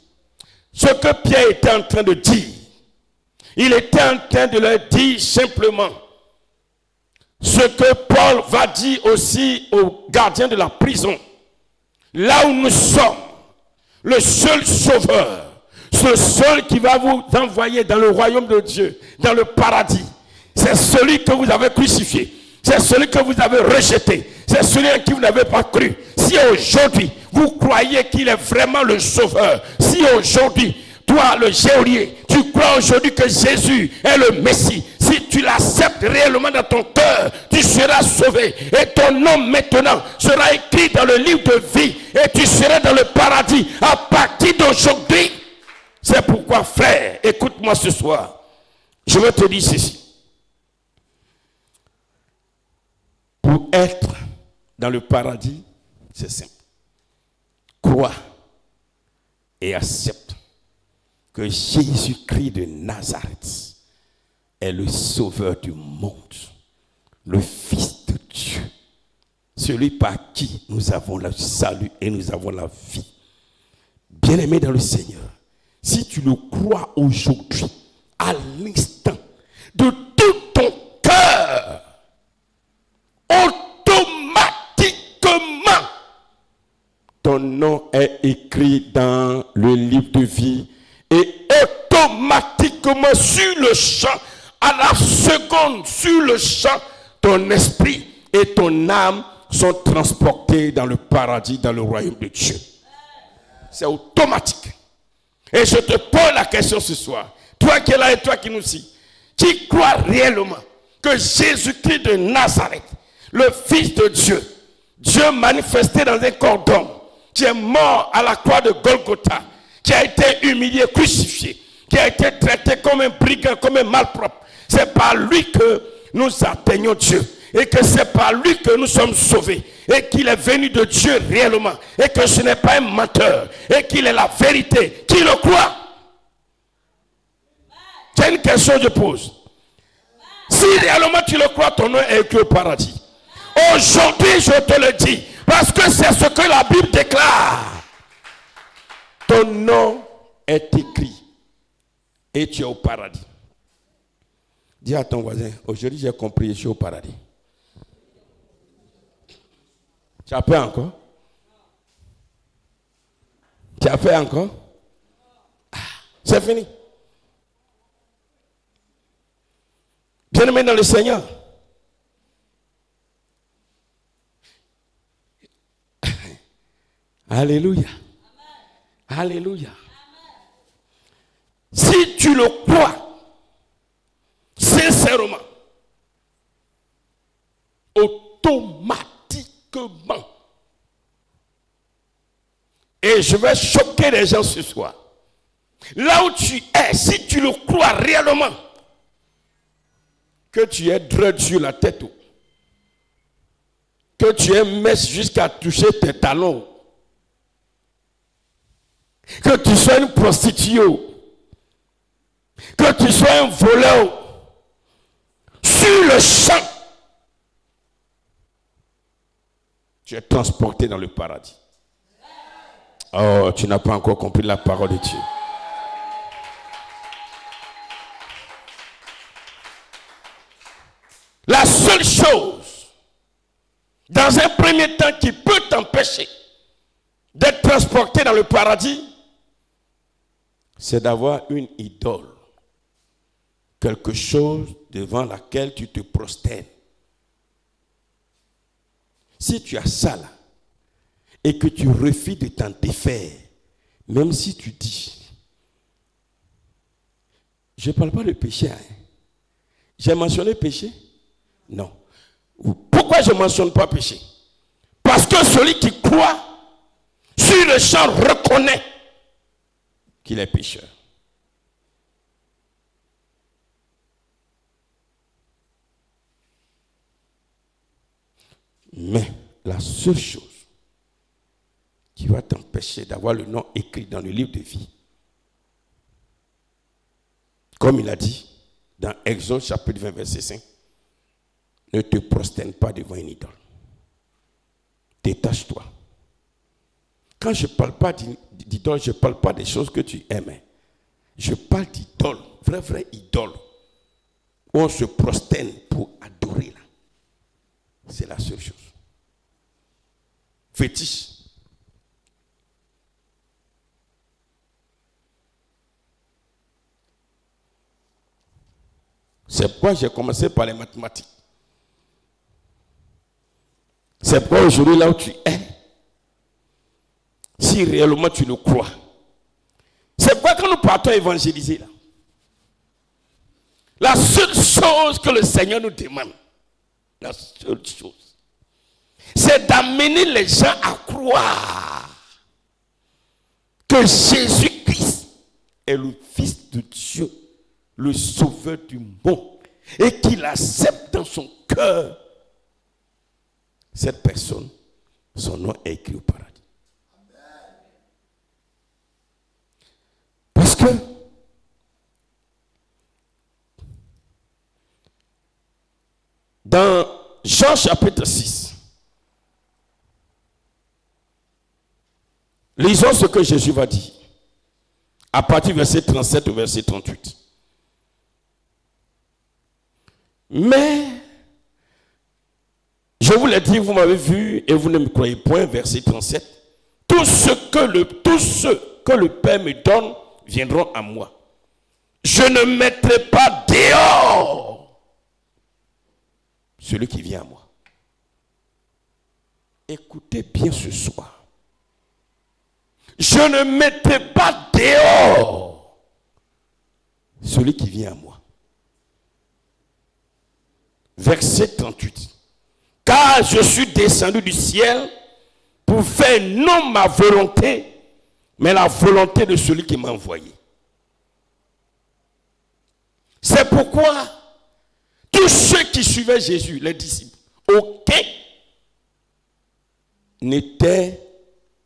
[SPEAKER 1] Ce que Pierre était en train de dire, il était en train de leur dire simplement ce que Paul va dire aussi aux gardiens de la prison. Là où nous sommes, le seul sauveur, ce seul qui va vous envoyer dans le royaume de Dieu, dans le paradis, c'est celui que vous avez crucifié, c'est celui que vous avez rejeté, c'est celui en qui vous n'avez pas cru. Si aujourd'hui, vous croyez qu'il est vraiment le sauveur, si aujourd'hui, toi le geôlier, tu crois aujourd'hui que Jésus est le Messie, si tu l'acceptes réellement dans ton cœur, tu seras sauvé. Et ton nom maintenant sera écrit dans le livre de vie et tu seras dans le paradis à partir d'aujourd'hui. C'est pourquoi, frère, écoute-moi ce soir. Je vais te dire ceci. Pour être dans le paradis, c'est simple. Crois et accepte que Jésus-Christ de Nazareth est le sauveur du monde, le Fils de Dieu, celui par qui nous avons le salut et nous avons la vie. Bien-aimé dans le Seigneur, si tu le crois aujourd'hui, à l'instant, de tout ton cœur, automatiquement, ton nom est écrit dans le livre de vie et automatiquement sur le champ, à la seconde, sur le champ, ton esprit et ton âme sont transportés dans le paradis, dans le royaume de Dieu. C'est automatique. Et je te pose la question ce soir. Toi qui es là et toi qui nous suis, qui crois réellement que Jésus-Christ de Nazareth, le Fils de Dieu, Dieu manifesté dans un corps d'homme, qui est mort à la croix de Golgotha, qui a été humilié, crucifié, qui a été traité comme un brigand, comme un malpropre. C'est par lui que nous atteignons Dieu. Et que c'est par lui que nous sommes sauvés. Et qu'il est venu de Dieu réellement. Et que ce n'est pas un menteur. Et qu'il est la vérité. Qui le croit? C'est une question que je pose. Si réellement tu le crois, ton nom est écrit au paradis. Aujourd'hui, je te le dis. Parce que c'est ce que la Bible déclare. ton nom est écrit et tu es au paradis. Dis à ton voisin, aujourd'hui j'ai compris, je suis au paradis. Tu as peur encore? Tu as peur encore? Ah, c'est fini. Bien-aimé dans le Seigneur. Alléluia. Alléluia. Si tu le crois, sincèrement, automatiquement, et je vais choquer les gens ce soir, là où tu es, si tu le crois réellement, que tu es dread sur la tête, que tu es messe jusqu'à toucher tes talons, que tu sois une prostituée, que tu sois un voleur, sur le champ, tu es transporté dans le paradis. Oh, tu n'as pas encore compris la parole de Dieu. La seule chose, dans un premier temps, qui peut t'empêcher d'être transporté dans le paradis, c'est d'avoir une idole. Quelque chose devant laquelle tu te prosternes. Si tu as ça là, et que tu refuses de t'en défaire, même si tu dis, je ne parle pas de péché, hein. J'ai mentionné péché? Non. Pourquoi je ne mentionne pas péché? Parce que celui qui croit, sur le champ reconnaît qu'il est pécheur. Mais la seule chose qui va t'empêcher d'avoir le nom écrit dans le livre de vie, comme il a dit dans Exode chapitre 20 verset 5, ne te prosterne pas devant une idole. Détache-toi. Quand je ne parle pas d'idole, je ne parle pas des choses que tu aimes. Je parle d'idole, vraie idole, où on se prosterne pour adorer là. C'est la seule chose. Fétiche. C'est pourquoi j'ai commencé par les mathématiques. C'est pourquoi aujourd'hui, là où tu es, si réellement tu le crois, c'est pourquoi quand nous partons évangéliser, là, la seule chose que le Seigneur nous demande, la seule chose, c'est d'amener les gens à croire que Jésus-Christ est le Fils de Dieu, le Sauveur du monde, et qu'il accepte dans son cœur cette personne, son nom est écrit au paradis. Parce que dans Jean chapitre 6, lisons ce que Jésus va dire à partir du verset 37 au verset 38. Mais, je vous l'ai dit, vous m'avez vu et vous ne me croyez point, verset 37. Tous ceux que le Père me donne viendront à moi. Je ne mettrai pas dehors celui qui vient à moi. Écoutez bien ce soir. Je ne mettrai pas dehors celui qui vient à moi. Verset 38. Car je suis descendu du ciel pour faire non ma volonté, mais la volonté de celui qui m'a envoyé. C'est pourquoi tous ceux qui suivaient Jésus, les disciples, aucun n'était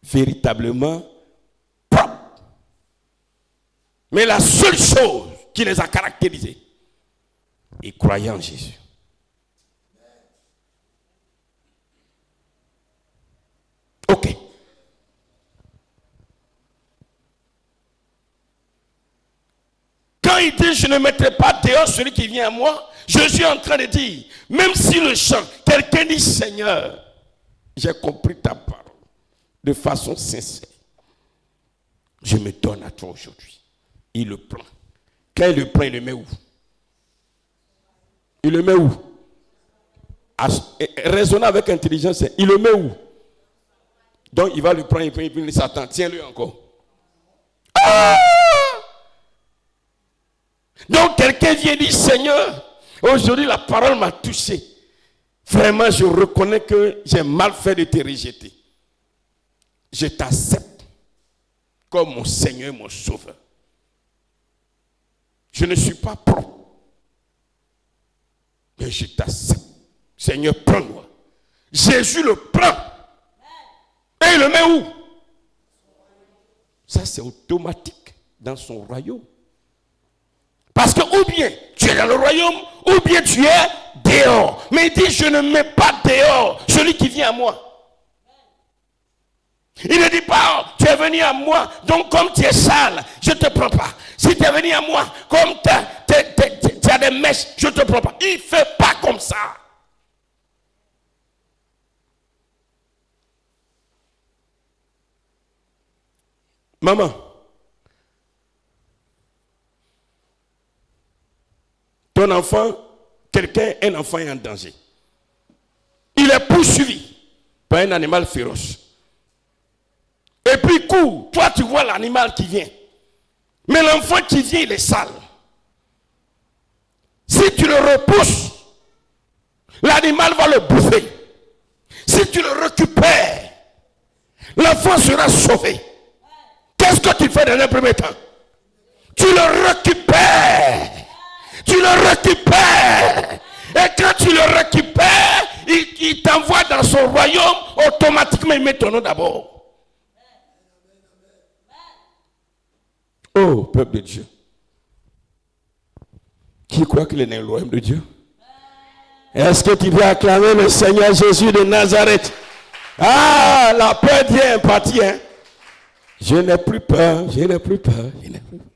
[SPEAKER 1] véritablement propre. Mais la seule chose qui les a caractérisés, ils croyaient en Jésus. Ok. quand il dit je ne mettrai pas dehors celui qui vient à moi, Jésus est en train de dire, même si le chant, quelqu'un dit Seigneur, j'ai compris ta parole de façon sincère. Je me donne à toi aujourd'hui. Il le prend. Quand il le prend, il le met où? Il le met où? Raisonnant avec intelligence, il le met où? Donc il va le prendre, il dit Satan, tiens-le encore. Ah! Donc quelqu'un vient dire Seigneur, aujourd'hui la parole m'a touché. Vraiment, je reconnais que j'ai mal fait de te rejeter. Je t'accepte comme mon Seigneur et mon Sauveur. Je ne suis pas propre, mais je t'accepte. Seigneur, prends-moi. Jésus le prend. Et il le met où? Ça, c'est automatique dans son royaume. Parce que ou bien tu es dans le royaume, ou bien tu es dehors. Mais il dit, je ne mets pas dehors celui qui vient à moi. Il ne dit pas, tu es venu à moi, donc comme tu es sale, je ne te prends pas. Si tu es venu à moi, comme tu as des mèches, je ne te prends pas. Il ne fait pas comme ça. Maman, ton enfant, un enfant est en danger. Il est poursuivi par un animal féroce. Et puis il court. Toi, tu vois l'animal qui vient. Mais l'enfant qui vient, il est sale. Si tu le repousses, l'animal va le bouffer. Si tu le récupères, l'enfant sera sauvé. Qu'est-ce que tu fais dans un premier temps? Tu le récupères. Tu le récupères. Et quand tu le récupères, il t'envoie dans son royaume, automatiquement il met ton nom d'abord. Oh, peuple de Dieu. Qui croit qu'il est dans le royaume de Dieu? Est-ce que tu peux acclamer le Seigneur Jésus de Nazareth? Ah, la peur Dieu est partie, hein? Je n'ai plus peur, je n'ai plus peur, je n'ai plus peur.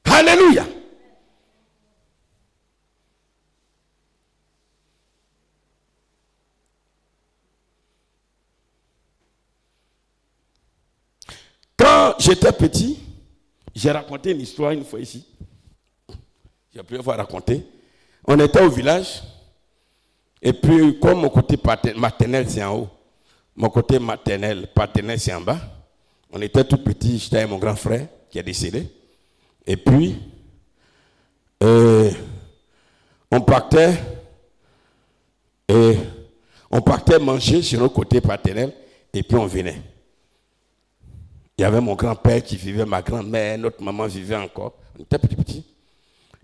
[SPEAKER 1] Alléluia. Quand j'étais petit, j'ai raconté une histoire une fois ici. J'ai plusieurs fois raconté. On était au village. Et puis, comme mon côté maternel, c'est en haut. Mon côté paternel, c'est en bas. On était tout petits. J'étais avec mon grand frère qui est décédé. Et puis, on partait manger sur notre côté paternel. Et puis, on venait. Il y avait mon grand-père qui vivait, ma grand-mère, notre maman vivait encore. On était petits.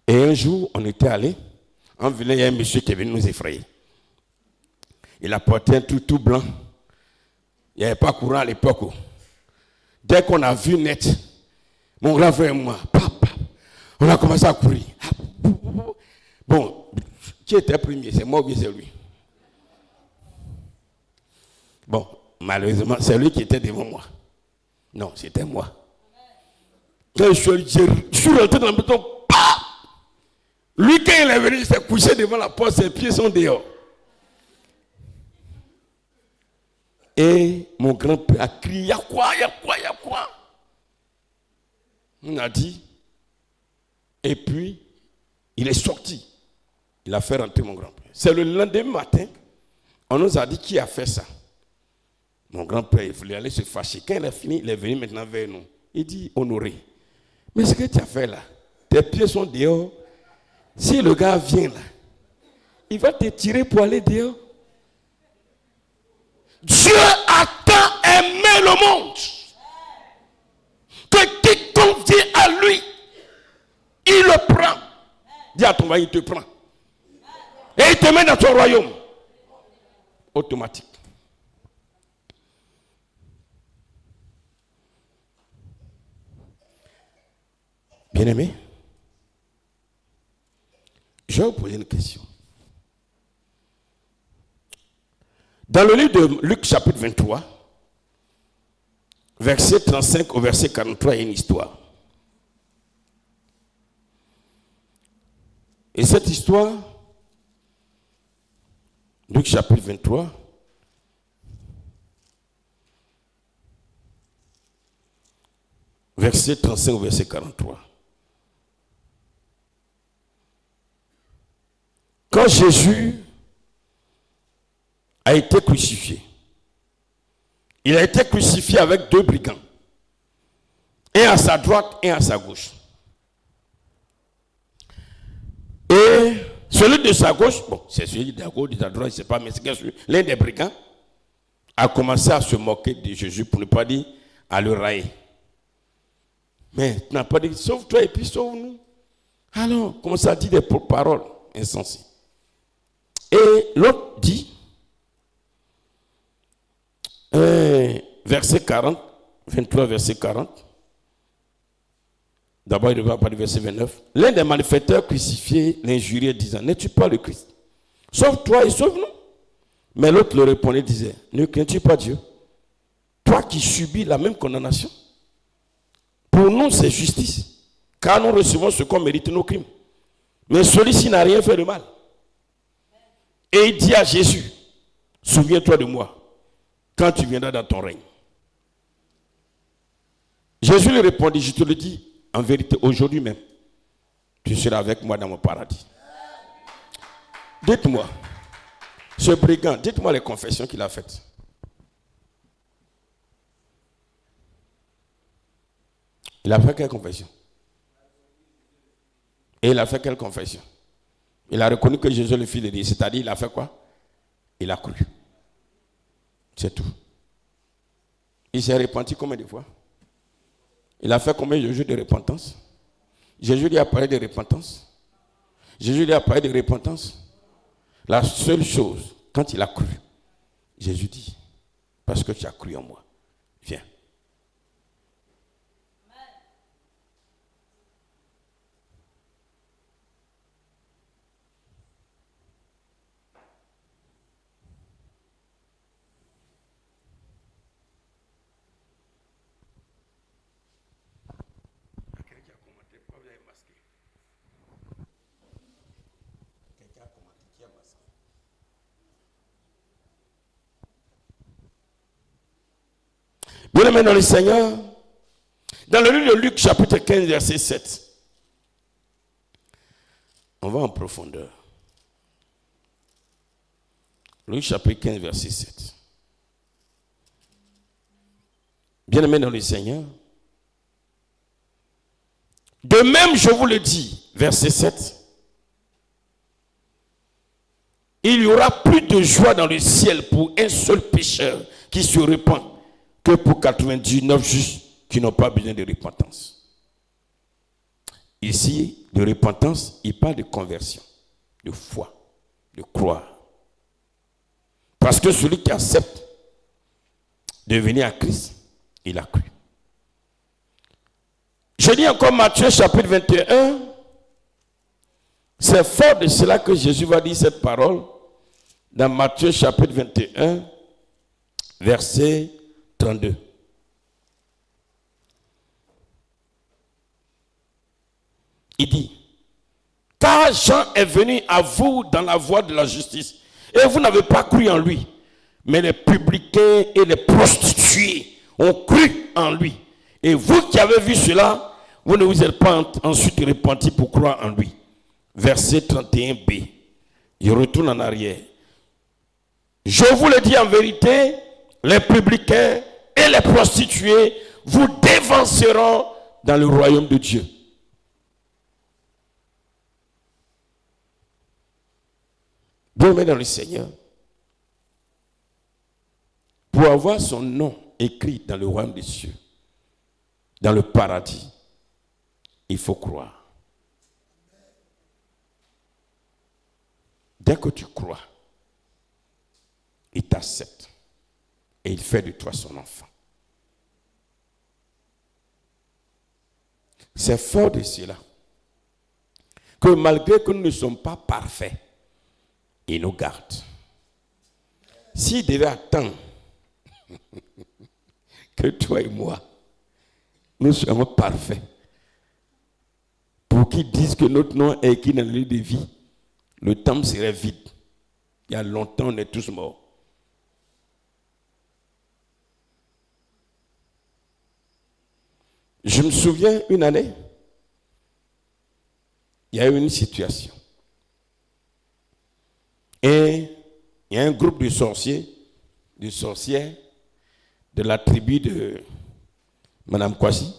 [SPEAKER 1] Et un jour, on était allé. En venant, il y a un monsieur qui est venu nous effrayer. Il a porté un tout blanc. Il n'y avait pas courant à l'époque. Dès qu'on a vu net, mon grand frère et moi, papa, on a commencé à courir. Bon, qui était premier? C'est moi ou bien c'est lui? Bon, malheureusement, c'est lui qui était devant moi. Non, c'était moi. Quand je suis rentré dans la maison, lui, quand il est venu, il s'est couché devant la porte, ses pieds sont dehors. Et mon grand-père a crié, il y a quoi? On a dit. Et puis, il est sorti. Il a fait rentrer mon grand-père. C'est le lendemain matin, on nous a dit qui a fait ça. Mon grand-père, il voulait aller se fâcher. Quand il a fini, il est venu maintenant vers nous. Il dit, Honoré, mais ce que tu as fait là, tes pieds sont dehors. Si le gars vient là, il va te tirer pour aller dehors. Dieu a tant aimé le monde que quiconque vient à lui, il le prend. Dis à ton mari, il te prend. Et il te met dans ton royaume. Automatique. Bien-aimé, je vais vous poser une question. Dans le livre de Luc chapitre 23, verset 35 au verset 43, il y a une histoire. Et cette histoire, Luc chapitre 23, verset 35 au verset 43. Quand Jésus a été crucifié, il a été crucifié avec 2 brigands, un à sa droite et un à sa gauche. Et celui de sa gauche, bon, c'est celui de la gauche, de la droite, je ne sais pas, mais c'est l'un des brigands a commencé à se moquer de Jésus, pour ne pas dire à le railler. Mais tu n'as pas dit, sauve-toi et puis sauve-nous. Alors, comment ça dit des paroles insensées. Et l'autre dit, verset 40, 23, verset 40. D'abord, il va parler du verset 29. L'un des malfaiteurs crucifiés l'injuriait, disant, n'es-tu pas le Christ? Sauve-toi et sauve-nous. Mais l'autre le répondait, disait, ne crains-tu pas Dieu? Toi qui subis la même condamnation. Pour nous, c'est justice, car nous recevons ce qu'on mérite nos crimes. Mais celui-ci n'a rien fait de mal. Et il dit à Jésus, souviens-toi de moi, quand tu viendras dans ton règne. Jésus lui répondit, je te le dis, en vérité, aujourd'hui même, tu seras avec moi dans mon paradis. Dites-moi, ce brigand, dites-moi les confessions qu'il a faites. Il a fait quelle confession? Et il a fait quelle confession? Il a reconnu que Jésus est le Fils de Dieu. C'est-à-dire, il a fait quoi? Il a cru. C'est tout. Il s'est repenti combien de fois? Il a fait combien de jours de repentance? Jésus lui a parlé de repentance. Jésus lui a parlé de repentance. La seule chose, quand il a cru, Jésus dit, parce que tu as cru en moi, viens. Bien-aimés dans le Seigneur, dans le livre de Luc, chapitre 15, verset 7, on va en profondeur. Luc, chapitre 15, verset 7. Bien-aimés dans le Seigneur, de même, je vous le dis, verset 7, il y aura plus de joie dans le ciel pour un seul pécheur qui se repent que pour 99 justes qui n'ont pas besoin de repentance. Ici, de repentance, il parle de conversion, de foi, de croire. Parce que celui qui accepte de venir à Christ, il a cru. Je lis encore Matthieu chapitre 21. C'est fort de cela que Jésus va dire cette parole dans Matthieu chapitre 21, verset 32. Il dit, car Jean est venu à vous dans la voie de la justice, et vous n'avez pas cru en lui, mais les publicains et les prostituées ont cru en lui. Et vous qui avez vu cela, vous ne vous êtes pas ensuite repentis pour croire en lui. Verset 31b. Il retourne en arrière. Je vous le dis en vérité, les publicains et les prostituées vous dévanceront dans le royaume de Dieu. Bien-aimé dans le Seigneur, pour avoir son nom écrit dans le royaume des cieux, dans le paradis, il faut croire. Dès que tu crois, il t'accepte et il fait de toi son enfant. C'est fort de cela que malgré que nous ne sommes pas parfaits, il nous garde. S'il devait attendre que toi et moi, nous soyons parfaits. Pour qu'ils disent que notre nom est écrit dans le livre de vie, le temple serait vide. Il y a longtemps, on est tous morts. Je me souviens une année, il y a eu une situation. Et il y a un groupe de sorciers, de sorcières, de la tribu de Madame Kwasi,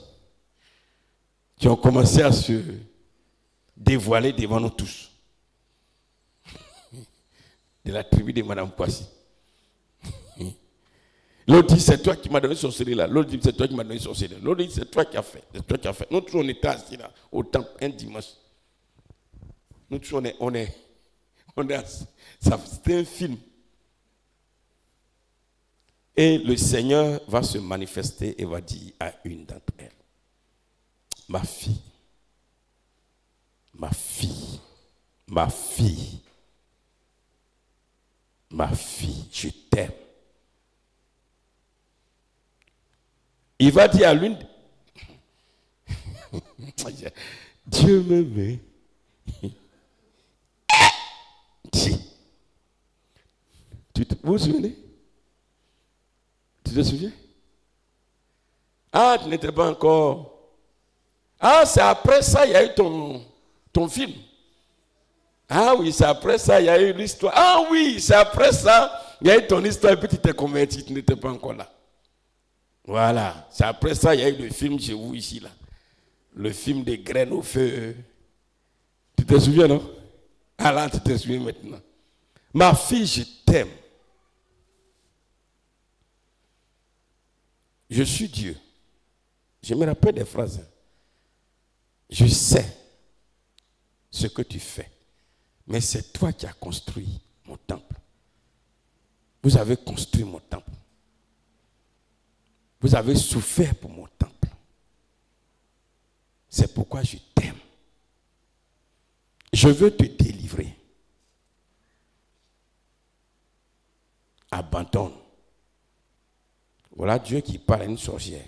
[SPEAKER 1] qui ont commencé à se dévoiler devant nous tous. De la tribu de Madame Kwasi. L'autre dit, c'est toi qui m'as donné sorcellerie là. L'autre dit, c'est toi qui m'as donné sorcellerie. L'autre dit, c'est toi qui as fait. C'est toi qui as fait. Nous tous, on était assis là, au temple, un dimanche. Nous tous, on est c'était un film. Et le Seigneur va se manifester et va dire à une d'entre elles, ma fille, ma fille, ma fille, ma fille, je t'aime. Il va dire à l'une, Dieu m'aimait. Vous vous souvenez? Tu te souviens? Ah, tu n'étais pas encore. Ah, c'est après ça, il y a eu ton film. Ah oui, c'est après ça, il y a eu l'histoire. Ah oui, c'est après ça, il y a eu ton histoire et puis tu t'es converti, tu n'étais pas encore là. Voilà, c'est après ça, il y a eu le film chez vous ici, là. Le film des graines au feu. Tu te souviens, non? Ah là, tu te souviens maintenant. Ma fille, je t'aime. Je suis Dieu. Je me rappelle des phrases. Je sais ce que tu fais. Mais c'est toi qui as construit mon temple. Vous avez construit mon temple. Vous avez souffert pour mon temple. C'est pourquoi je t'aime. Je veux te délivrer. Abandonne. Voilà Dieu qui parle à une sorcière.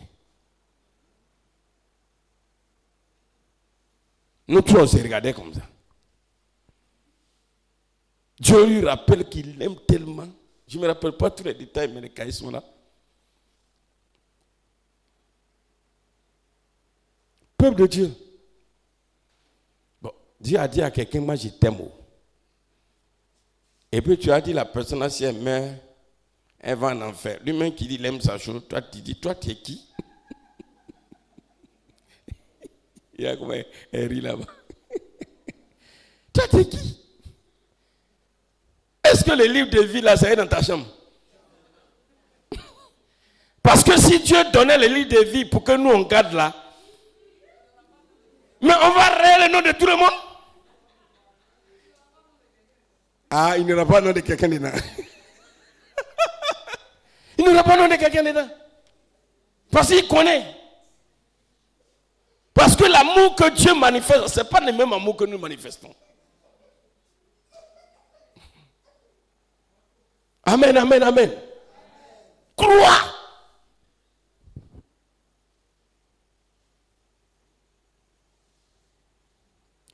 [SPEAKER 1] Nous tous on se regardait comme ça. Dieu lui rappelle qu'il aime tellement. Je ne me rappelle pas tous les détails, mais les cahiers sont là. Peuple de Dieu. Bon, Dieu a dit à quelqu'un, moi je t'aime. Et puis tu as dit la personne si elle meurt, elle va en enfer. Lui-même qui dit il aime sa chose, toi tu dis, toi tu es qui? Il y a comme elle rit là-bas. Toi tu es qui? Est-ce que le livre de vie là, ça est dans ta chambre? Parce que si Dieu donnait le livre de vie pour que nous on garde là, mais on va rayer le nom de tout le monde. Ah, il n'y aura pas le nom de quelqu'un dedans. Il n'y aura pas le nom de quelqu'un dedans. Parce qu'il connaît. Parce que l'amour que Dieu manifeste, ce n'est pas le même amour que nous manifestons. Amen, amen, amen. Crois.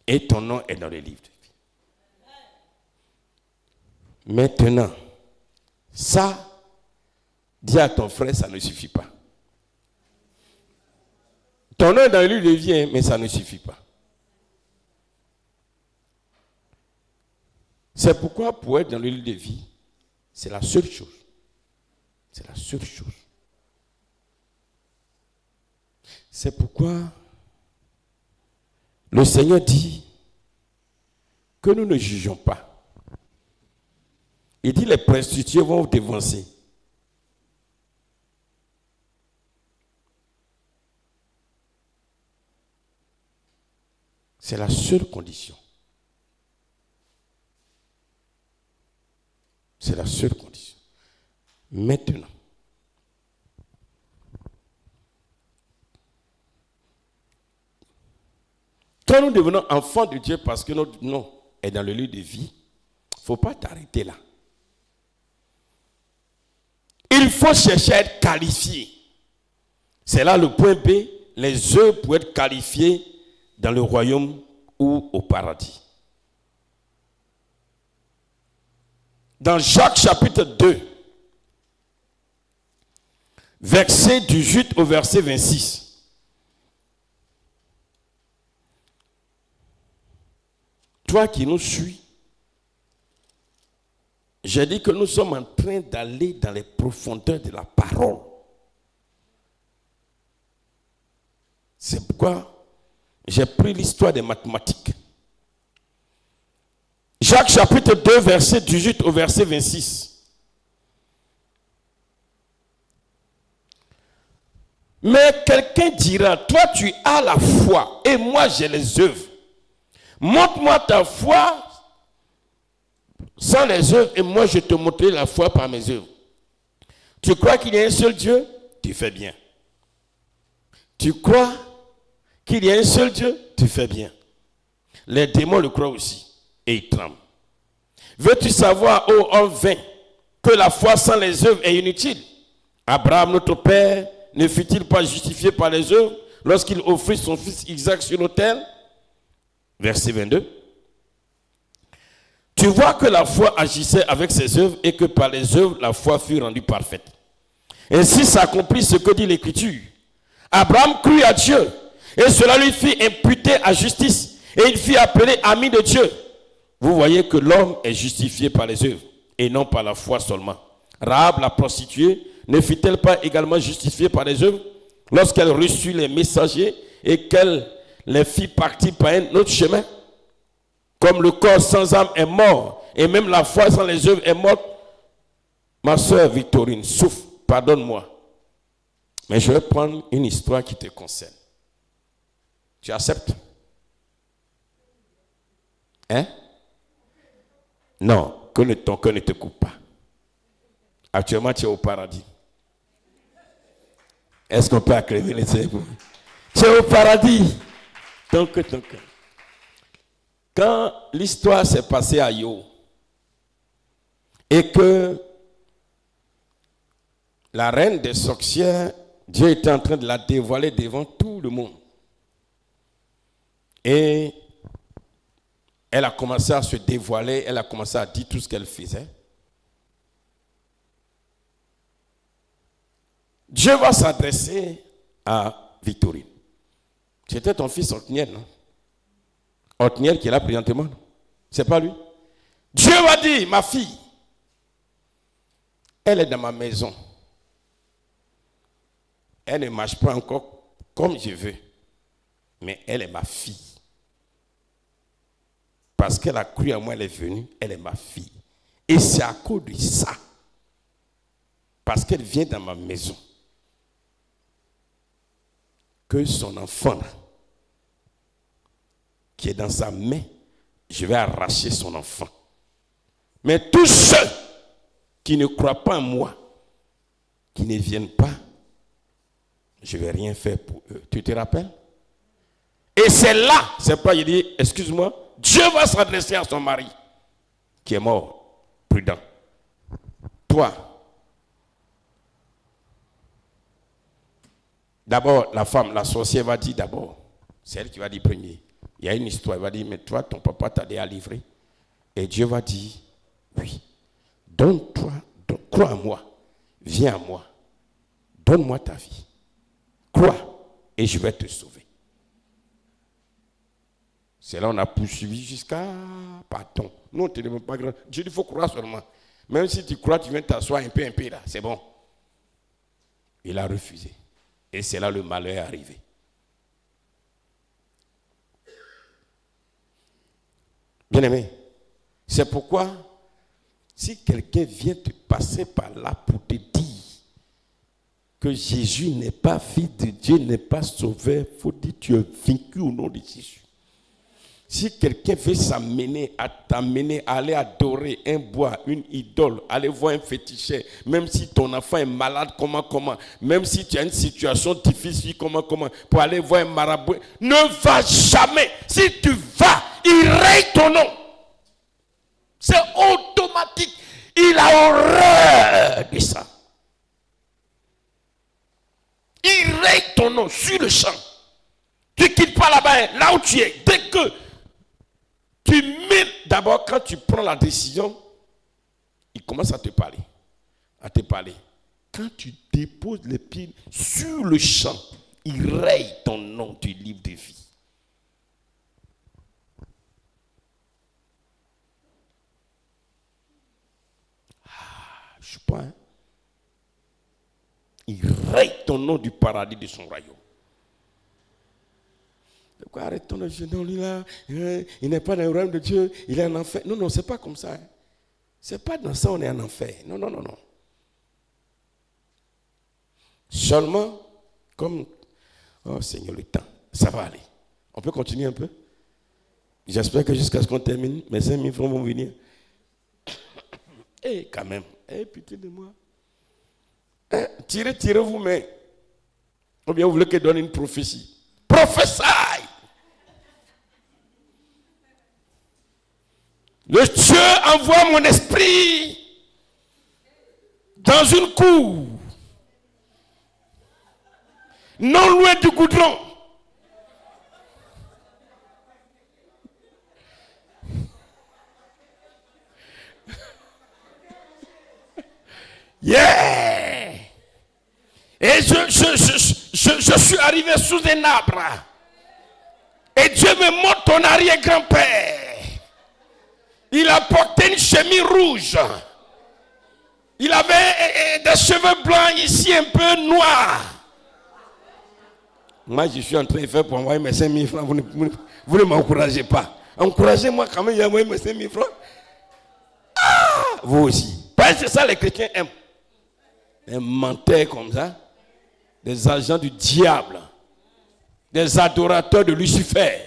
[SPEAKER 1] Et ton nom est dans le livre de vie. Maintenant, ça, dis à ton frère, ça ne suffit pas. Ton nom est dans le livre de vie, mais ça ne suffit pas. C'est pourquoi pour être dans le livre de vie, c'est la seule chose. C'est la seule chose. C'est pourquoi le Seigneur dit que nous ne jugeons pas. Il dit les prostituées vont vous dévancer. C'est la seule condition. C'est la seule condition. Maintenant, quand nous devenons enfants de Dieu parce que notre nom est dans le lieu de vie, il ne faut pas t'arrêter là. Il faut chercher à être qualifié. C'est là le point B, les œuvres pour être qualifiées dans le royaume ou au paradis. Dans Jacques chapitre 2, verset 18 au verset 26. Toi qui nous suis, j'ai dit que nous sommes en train d'aller dans les profondeurs de la parole. C'est pourquoi j'ai pris l'histoire des mathématiques. Jacques chapitre 2, verset 18 au verset 26. Mais quelqu'un dira, toi tu as la foi et moi j'ai les œuvres. Montre-moi ta foi sans les œuvres et moi je te montrerai la foi par mes œuvres. Tu crois qu'il y a un seul Dieu? Tu fais bien. Tu crois qu'il y a un seul Dieu? Tu fais bien. Les démons le croient aussi et ils tremblent. Veux-tu savoir, ô homme vain, que la foi sans les œuvres est inutile? Abraham, notre père, ne fut-il pas justifié par les œuvres lorsqu'il offrit son fils Isaac sur l'autel? Verset 22. Tu vois que la foi agissait avec ses œuvres et que par les œuvres, la foi fut rendue parfaite. Ainsi s'accomplit ce que dit l'Écriture. Abraham crut à Dieu et cela lui fit imputer à justice et il fut appelé ami de Dieu. Vous voyez que l'homme est justifié par les œuvres et non par la foi seulement. Rahab, la prostituée, ne fut-elle pas également justifiée par les œuvres lorsqu'elle reçut les messagers et qu'elle les fit partir par un autre chemin? Comme le corps sans âme est mort et même la foi sans les œuvres est morte, ma soeur Victorine, souffre, pardonne-moi. Mais je vais prendre une histoire qui te concerne. Tu acceptes? Hein? Non, que ton cœur ne te coupe pas. Actuellement, tu es au paradis. Est-ce qu'on peut acclamer les célèbres? Tu es au paradis. Ton cœur. Quand l'histoire s'est passée à Yo et que la reine des sorcières, Dieu était en train de la dévoiler devant tout le monde. Et elle a commencé à se dévoiler, elle a commencé à dire tout ce qu'elle faisait. Dieu va s'adresser à Victorine. C'était ton fils Othniel, non? Othniel qui est là présentement. C'est pas lui. Dieu va dire, ma fille, elle est dans ma maison. Elle ne marche pas encore comme je veux. Mais elle est ma fille. Parce qu'elle a cru en moi, elle est venue, elle est ma fille. Et c'est à cause de ça. Parce qu'elle vient dans ma maison. Que son enfant, qui est dans sa main, je vais arracher son enfant. Mais tous ceux qui ne croient pas en moi, qui ne viennent pas, je ne vais rien faire pour eux. Tu te rappelles? Et c'est là, c'est pas, il dit, excuse-moi, Dieu va s'adresser à son mari, qui est mort, prudent. Toi, d'abord, la femme, la sorcière va dire d'abord, c'est elle qui va dire premier. Il y a une histoire, elle va dire, mais toi, ton papa t'a déjà livré. Et Dieu va dire, oui, donne-toi, crois en moi, viens à moi, donne-moi ta vie. Crois, et je vais te sauver. C'est là qu'on a poursuivi jusqu'à pardon. Non, tu ne veux pas grand. Dieu, il faut croire seulement. Même si tu crois, tu viens t'asseoir un peu là, c'est bon. Il a refusé. Et c'est là le malheur est arrivé. Bien-aimé, c'est pourquoi, si quelqu'un vient te passer par là pour te dire que Jésus n'est pas fils de Dieu, n'est pas sauveur, il faut dire que tu es vaincu au nom de Jésus. Si quelqu'un veut t'amener à aller adorer un bois, une idole, aller voir un féticheur, même si ton enfant est malade, comment, même si tu as une situation difficile, comment, pour aller voir un marabout, ne va jamais. Si tu vas, il raye ton nom. C'est automatique. Il a horreur de ça. Il raye ton nom sur le champ. Tu ne quittes pas là-bas, là où tu es. Dès que tu mets, d'abord quand tu prends la décision, il commence à te parler. À te parler. Quand tu déposes les pieds sur le champ, il raye ton nom du livre de vie. Je sais pas. Il raye ton nom du paradis de son royaume. Pourquoi arrête-t-on le jeune homme là? Il n'est pas dans le royaume de Dieu, il est en enfer. Non, non, c'est pas comme ça. C'est pas dans ça on est en enfer. Non, non, non, non. Seulement, comme... Oh Seigneur, le temps, ça va aller. On peut continuer un peu? J'espère que jusqu'à ce qu'on termine, mes 5 000 francs vont venir. Eh, quand même. Eh, pitié de moi. Tirez-vous, mais... Ou bien vous voulez que je donne une prophétie? Prophétie! Le Dieu envoie mon esprit dans une cour, non loin du goudron. Yeah! Et je suis arrivé sous un arbre. Et Dieu me montre ton arrière-grand-père. Il a porté une chemise rouge. Il avait des cheveux blancs ici, un peu noirs. Moi, je suis en train de faire pour envoyer mes 5 000 francs. Vous ne m'encouragez pas. Encouragez-moi quand même, j'ai envoyé mes 5 000 francs. Ah, vous aussi. Parce que c'est ça les chrétiens aiment. Des menteurs comme ça. Des agents du diable. Des adorateurs de Lucifer.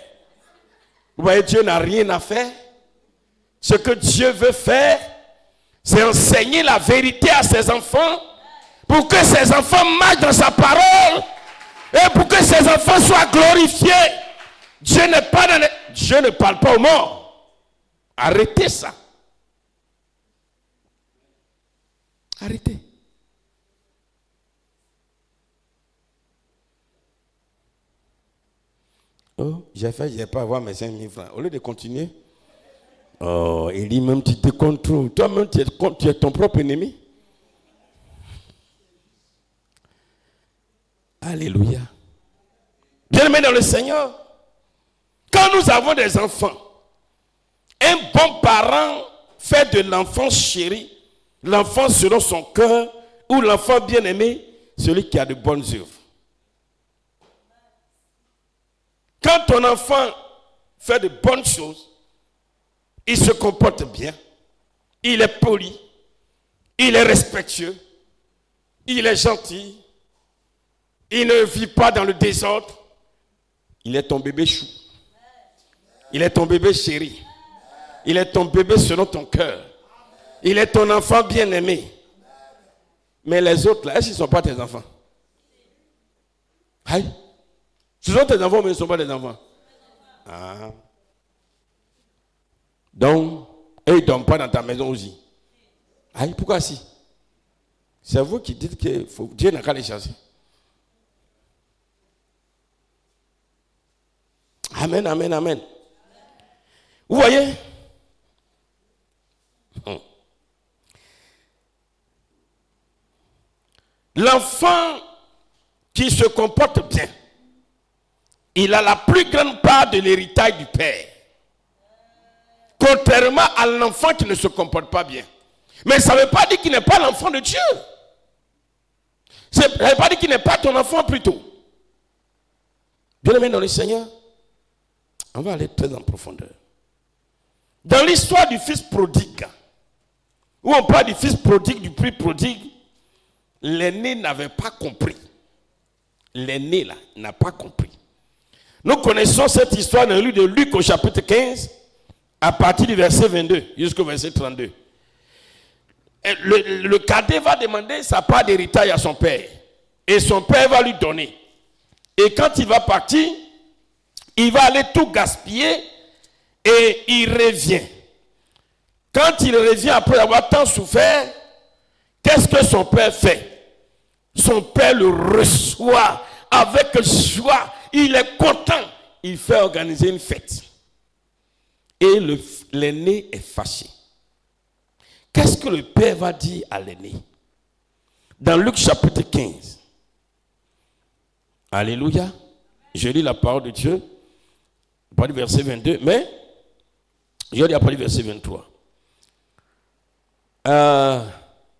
[SPEAKER 1] Vous voyez, Dieu n'a rien à faire. Ce que Dieu veut faire, c'est enseigner la vérité à ses enfants pour que ses enfants marchent dans sa parole et pour que ses enfants soient glorifiés. Dieu ne parle pas aux morts. Arrêtez ça. Arrêtez. Oh, j'ai pas avoir mes 5 000 francs. Au lieu de continuer, oh, il dit même tu te contrôles. Toi-même, tu es ton propre ennemi. Alléluia. Bien-aimés dans le Seigneur, quand nous avons des enfants, un bon parent fait de l'enfant chéri, l'enfant selon son cœur, ou l'enfant bien-aimé, celui qui a de bonnes œuvres. Quand ton enfant fait de bonnes choses, il se comporte bien, il est poli, il est respectueux, il est gentil, il ne vit pas dans le désordre, il est ton bébé chou, il est ton bébé chéri, il est ton bébé selon ton cœur, il est ton enfant bien-aimé. Mais les autres là, est-ce qu'ils ne sont pas tes enfants? Aïe. Ce sont tes enfants, mais ils ne sont pas des enfants. Ah. Donc, eux, ils ne dorment pas dans ta maison aussi. Aïe, pourquoi si? C'est vous qui dites que Dieu n'a qu'à les chasser. Amen, amen, amen. Vous voyez? L'enfant qui se comporte bien, il a la plus grande part de l'héritage du père. Contrairement à l'enfant qui ne se comporte pas bien. Mais ça ne veut pas dire qu'il n'est pas l'enfant de Dieu. Ça ne veut pas dire qu'il n'est pas ton enfant plutôt. Bien-aimé dans le Seigneur, on va aller très en profondeur. Dans l'histoire du fils prodigue, où on parle du fils prodigue, du prix prodigue, l'aîné n'avait pas compris. L'aîné là n'a pas compris. Nous connaissons cette histoire dans le livre de Luc au chapitre 15, à partir du verset 22 jusqu'au verset 32. Le cadet va demander sa part d'héritage à son père. Et son père va lui donner. Et quand il va partir, il va aller tout gaspiller et il revient. Quand il revient après avoir tant souffert, qu'est-ce que son père fait? Son père le reçoit avec joie, il est content, il fait organiser une fête. Et l'aîné est fâché. Qu'est-ce que le père va dire à l'aîné? Dans Luc chapitre 15. Alléluia. Je lis la parole de Dieu. Pas du verset 22, mais je lis après le verset 23.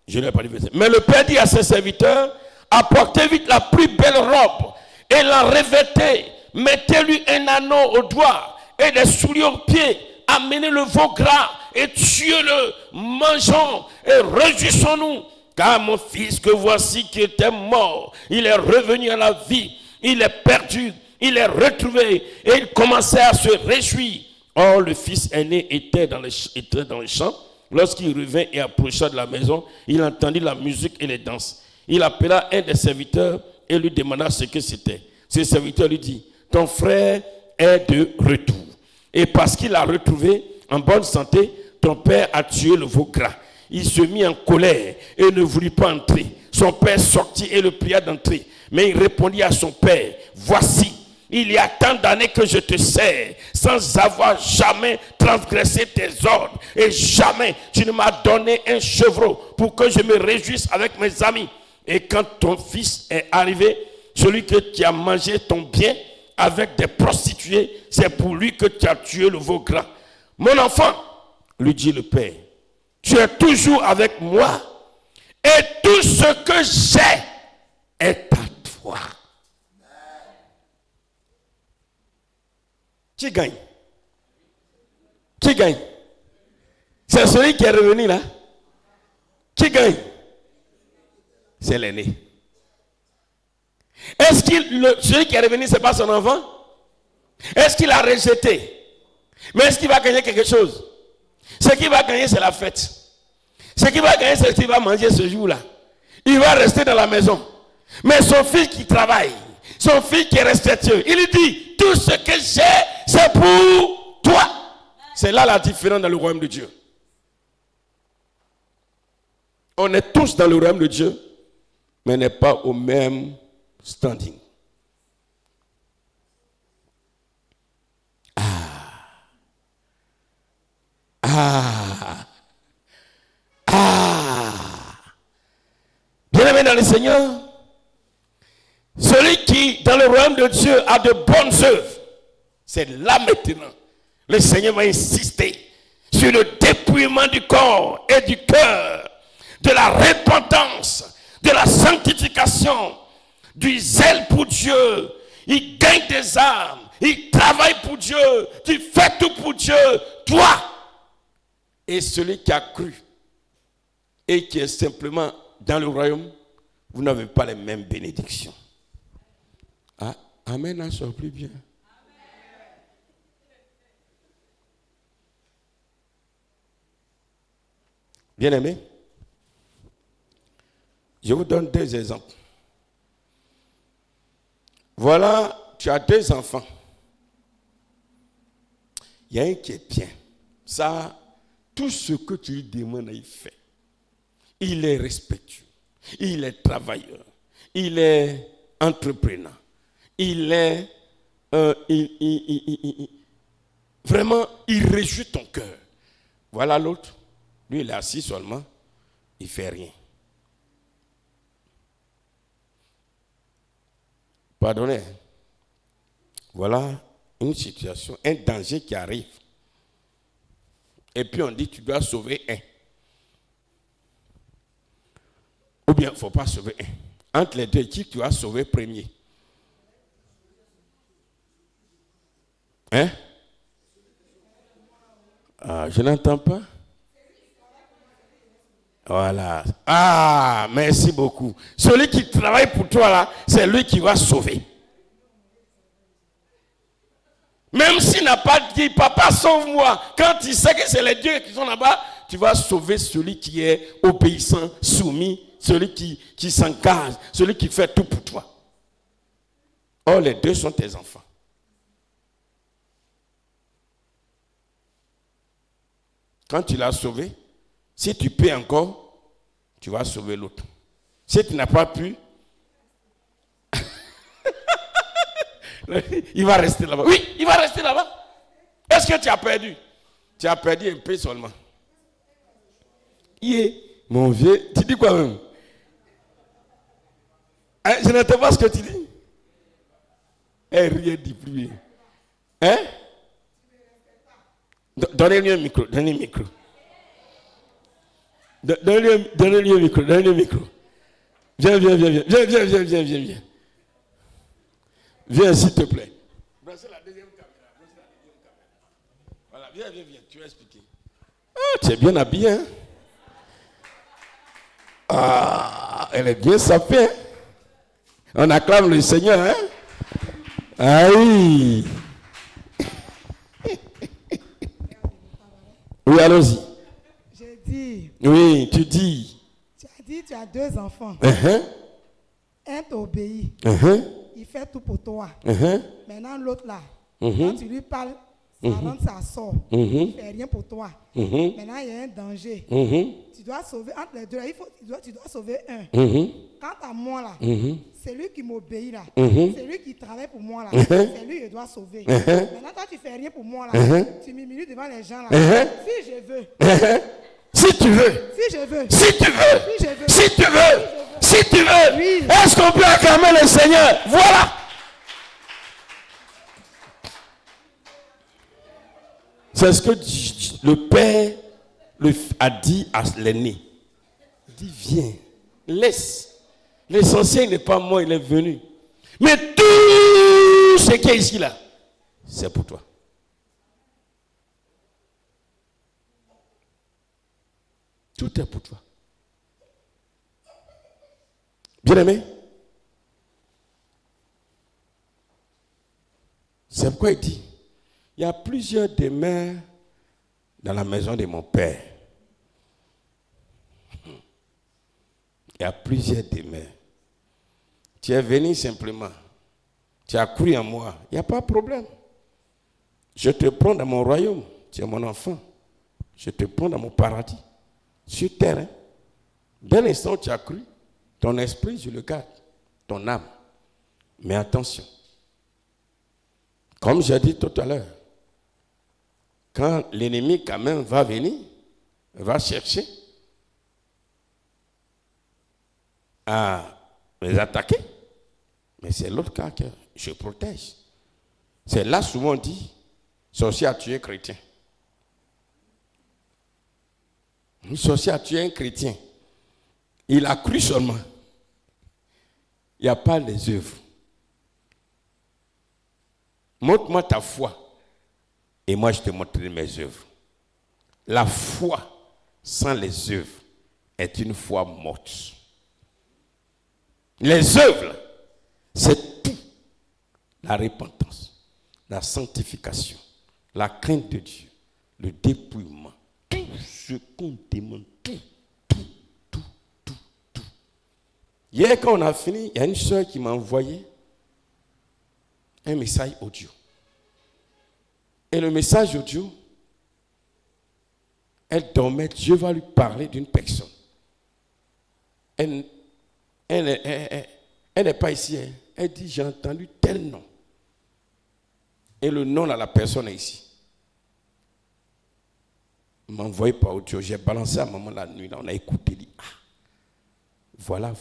[SPEAKER 1] Je lis après le verset. Mais le père dit à ses serviteurs, apportez vite la plus belle robe et la revêtez. Mettez-lui un anneau au doigt et des souliers aux pieds. Amenez le veau gras et tuez-le. Mangeons et réjouissons-nous. Car mon fils que voici qui était mort, il est revenu à la vie. Il est perdu, il est retrouvé. Et il commençait à se réjouir. Or, le fils aîné était dans le champ. Lorsqu'il revint et approcha de la maison, il entendit la musique et les danses. Il appela un des serviteurs et lui demanda ce que c'était. Ce serviteur lui dit, ton frère est de retour. Et parce qu'il l'a retrouvé en bonne santé, ton père a tué le veau gras. Il se mit en colère et ne voulut pas entrer. Son père sortit et le pria d'entrer. Mais il répondit à son père, voici, il y a tant d'années que je te sers, sans avoir jamais transgressé tes ordres. Et jamais tu ne m'as donné un chevreau pour que je me réjouisse avec mes amis. Et quand ton fils est arrivé, celui que tu as mangé ton bien avec des prostituées, c'est pour lui que tu as tué le veau gras. Mon enfant, lui dit le père, tu es toujours avec moi et tout ce que j'ai est à toi. Qui gagne? Qui gagne? C'est celui qui est revenu là. Qui gagne? C'est l'aîné. Est-ce que celui qui est revenu, ce n'est pas son enfant? Est-ce qu'il a rejeté? Mais est-ce qu'il va gagner quelque chose? Ce qu'il va gagner, c'est la fête. Ce qu'il va gagner, c'est ce qu'il va manger ce jour-là. Il va rester dans la maison. Mais son fils qui travaille, son fils qui est respectueux, il lui dit, tout ce que j'ai, c'est pour toi. C'est là la différence dans le royaume de Dieu. On est tous dans le royaume de Dieu, mais on n'est pas au même standing. Bien-aimé dans le Seigneur, celui qui, dans le royaume de Dieu, a de bonnes œuvres, c'est là maintenant. Le Seigneur va insister sur le dépouillement du corps et du cœur, de la repentance, de la sanctification, du zèle pour Dieu. Il gagne des âmes, il travaille pour Dieu, tu fais tout pour Dieu, toi. Et celui qui a cru et qui est simplement dans le royaume, vous n'avez pas les mêmes bénédictions. Ah, amen, n'en sort plus bien. Bien-aimé, je vous donne 2 exemples. Voilà, tu as 2 enfants. Il y a un qui est bien. Ça, tout ce que tu lui demandes, il fait. Il est respectueux. Il est travailleur. Il est entrepreneur. Il est... vraiment, il réjouit ton cœur. Voilà l'autre. Lui, il est assis seulement. Il ne fait rien. Pardonnez. Voilà une situation, un danger qui arrive. Et puis on dit, tu dois sauver un. Ou bien, il ne faut pas sauver un. Entre les deux, qui tu as sauvé premier? Hein? Ah, je n'entends pas. Voilà. Ah, merci beaucoup. Celui qui travaille pour toi là, c'est lui qui va sauver. Même s'il n'a pas dit, papa, sauve-moi. Quand il sait que c'est les dieux qui sont là-bas, tu vas sauver celui qui est obéissant, soumis, celui qui s'engage, celui qui fait tout pour toi. Or, les deux sont tes enfants. Quand tu l'as sauvé, si tu peux encore, tu vas sauver l'autre. Si tu n'as pas pu, Il va rester là-bas. Oui, il va rester là-bas. Est-ce que tu as perdu? Tu as perdu un peu seulement. Mon vieux, tu dis quoi même? Hein, je n'entends pas ce que tu dis. Rien dit plus. Hein? Donnez-lui un micro. Donnez-lui un micro. Donnez-lui un micro. Donnez-lui un micro. Viens. Viens, s'il te plaît. Brassez la deuxième caméra. Voilà, viens. Tu vas expliquer. Ah, tu es bien habillé, hein? Ah, elle est bien sapée, hein? On acclame le Seigneur, hein? Aïe! Oui, allons-y.
[SPEAKER 2] J'ai dit.
[SPEAKER 1] Oui, tu dis.
[SPEAKER 2] Tu as dit tu as 2 enfants. Un t'obéit. Il fait tout pour toi. Maintenant, l'autre là, quand tu lui parles, ça rentre, ça sort. Il ne fait rien pour toi. Maintenant, il y a un danger. Tu dois sauver, entre les deux là, tu dois sauver un. Quant à moi là, c'est lui qui m'obéit là. C'est lui qui travaille pour moi là. C'est lui que je dois sauver. Maintenant, toi, tu ne fais rien pour moi là. Tu m'humilies devant les gens là. Si je veux.
[SPEAKER 1] Si tu veux.
[SPEAKER 2] Si je veux.
[SPEAKER 1] Si tu veux.
[SPEAKER 2] Si je veux.
[SPEAKER 1] Si tu veux. Si tu veux.
[SPEAKER 2] Oui.
[SPEAKER 1] Est-ce qu'on peut acclamer le Seigneur? Voilà. C'est ce que le Père a dit à l'aîné. Il dit, viens, laisse. L'essentiel n'est pas moi, il est venu. Mais tout ce qui est ici là, c'est pour toi. Tout est pour toi. Bien aimé, c'est pourquoi il dit, il y a plusieurs demeures dans la maison de mon père. Il y a plusieurs demeures. Tu es venu simplement, tu as cru en moi, il n'y a pas de problème. Je te prends dans mon royaume, tu es mon enfant. Je te prends dans mon paradis, sur terre. Hein? Dès l'instant où tu as cru, ton esprit, je le garde, ton âme. Mais attention, comme j'ai dit tout à l'heure, quand l'ennemi quand même va venir, va chercher à les attaquer, mais c'est l'autre cas que je protège. C'est là souvent on dit, sorcier a tué un chrétien. Un sorcier a tué un chrétien. Il a cru seulement. Il n'y a pas les œuvres. Montre-moi ta foi et moi je te montrerai mes œuvres. La foi sans les œuvres est une foi morte. Les œuvres, c'est tout. La repentance, la sanctification, la crainte de Dieu, le dépouillement, tout ce qu'on demande, tout. Hier, quand on a fini, il y a une soeur qui m'a envoyé un message audio. Et le message audio, elle dormait, Dieu va lui parler d'une personne. Elle n'est pas ici. Elle dit, j'ai entendu tel nom. Et le nom de la personne est ici. Il m'a envoyé par audio. J'ai balancé à maman la nuit. Là, on a écouté. Dit, voilà.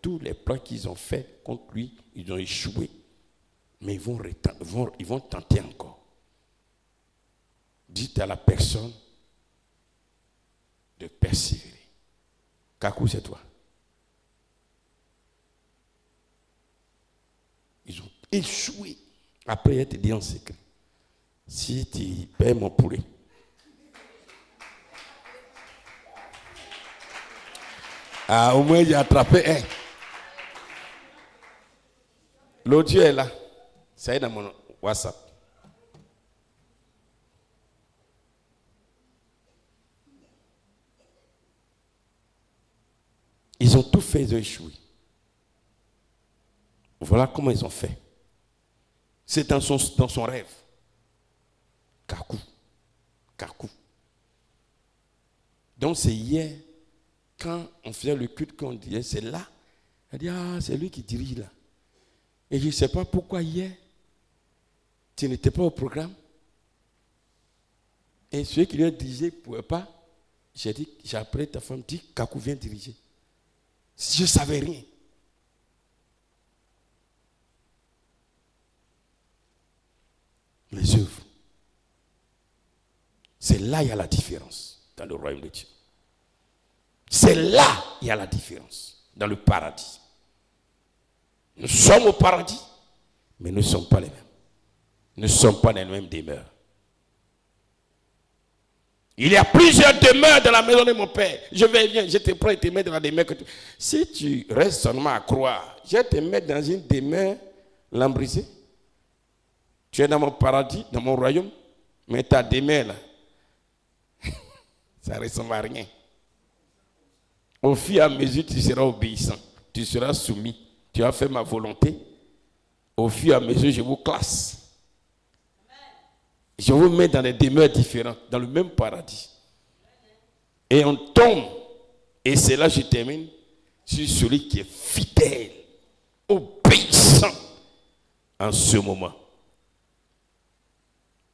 [SPEAKER 1] Tous les plans qu'ils ont faits contre lui, ils ont échoué. Mais ils vont tenter encore. Dites à la personne de persévérer. Kakou, c'est toi. Ils ont échoué. Après, elle te dit en secret. Si tu payes mon poulet. Au moins, j'ai attrapé un. L'audio est là. Ça est dans mon WhatsApp. Ils ont tout fait, ils ont échoué. Voilà comment ils ont fait. C'est dans son rêve. Kakou. Donc c'est hier, quand on faisait le culte, qu'on disait, c'est là. Elle dit, c'est lui qui dirige là. Et je ne sais pas pourquoi hier, tu n'étais pas au programme. Et celui qui lui a dirigé ne pouvait pas. J'ai dit, j'ai appelé ta femme, dit, Kakou vient diriger. Je ne savais rien. Les œuvres. C'est là qu'il y a la différence dans le royaume de Dieu. C'est là qu'il y a la différence dans le paradis. Nous sommes au paradis, mais nous ne sommes pas les mêmes. Nous ne sommes pas dans les mêmes demeures. Il y a plusieurs demeures dans la maison de mon père. Je vais bien, je te prends et te mets dans la demeure que tu... Si tu restes seulement à croire, je vais te mettre dans une demeure lambrisée. Tu es dans mon paradis, dans mon royaume, mais ta demeure là, ça ne ressemble à rien. Au fur et à mesure, tu seras obéissant, tu seras soumis, tu vas faire ma volonté. Au fur et à mesure, je vous classe. Je vous mets dans des demeures différentes, dans le même paradis. Et on tombe, et c'est là que je termine, sur celui qui est fidèle, obéissant en ce moment.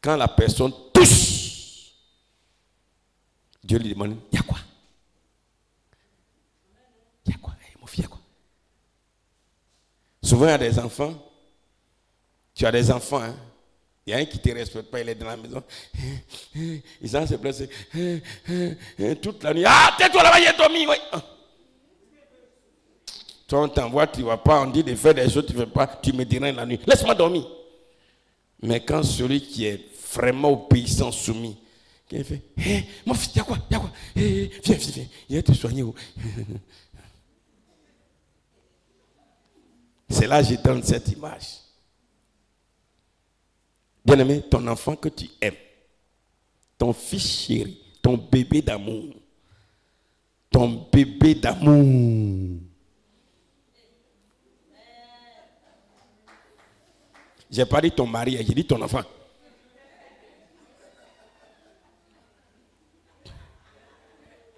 [SPEAKER 1] Quand la personne touche, Dieu lui demande, il y a quoi? Il y a quoi? Mon fils, il y a quoi? Souvent, il y a des enfants, tu as des enfants, hein? Il y a un qui ne te respecte pas, il est dans la maison. Ils ont se blesser toute la nuit. Ah, tais-toi là-bas, il est dormi. Oui. Toi, on t'envoie, tu ne vas pas, on dit de faire des choses, tu ne fais pas, tu me dirais la nuit. Laisse-moi dormir. Mais quand celui qui est vraiment obéissant, soumis, qui fait, mon fils, il y a quoi? Il y a quoi? Viens, il va te soigner. C'est là que je donne cette image. Bien-aimé, ton enfant que tu aimes, ton fils chéri, ton bébé d'amour, J'ai pas dit ton mari, j'ai dit ton enfant.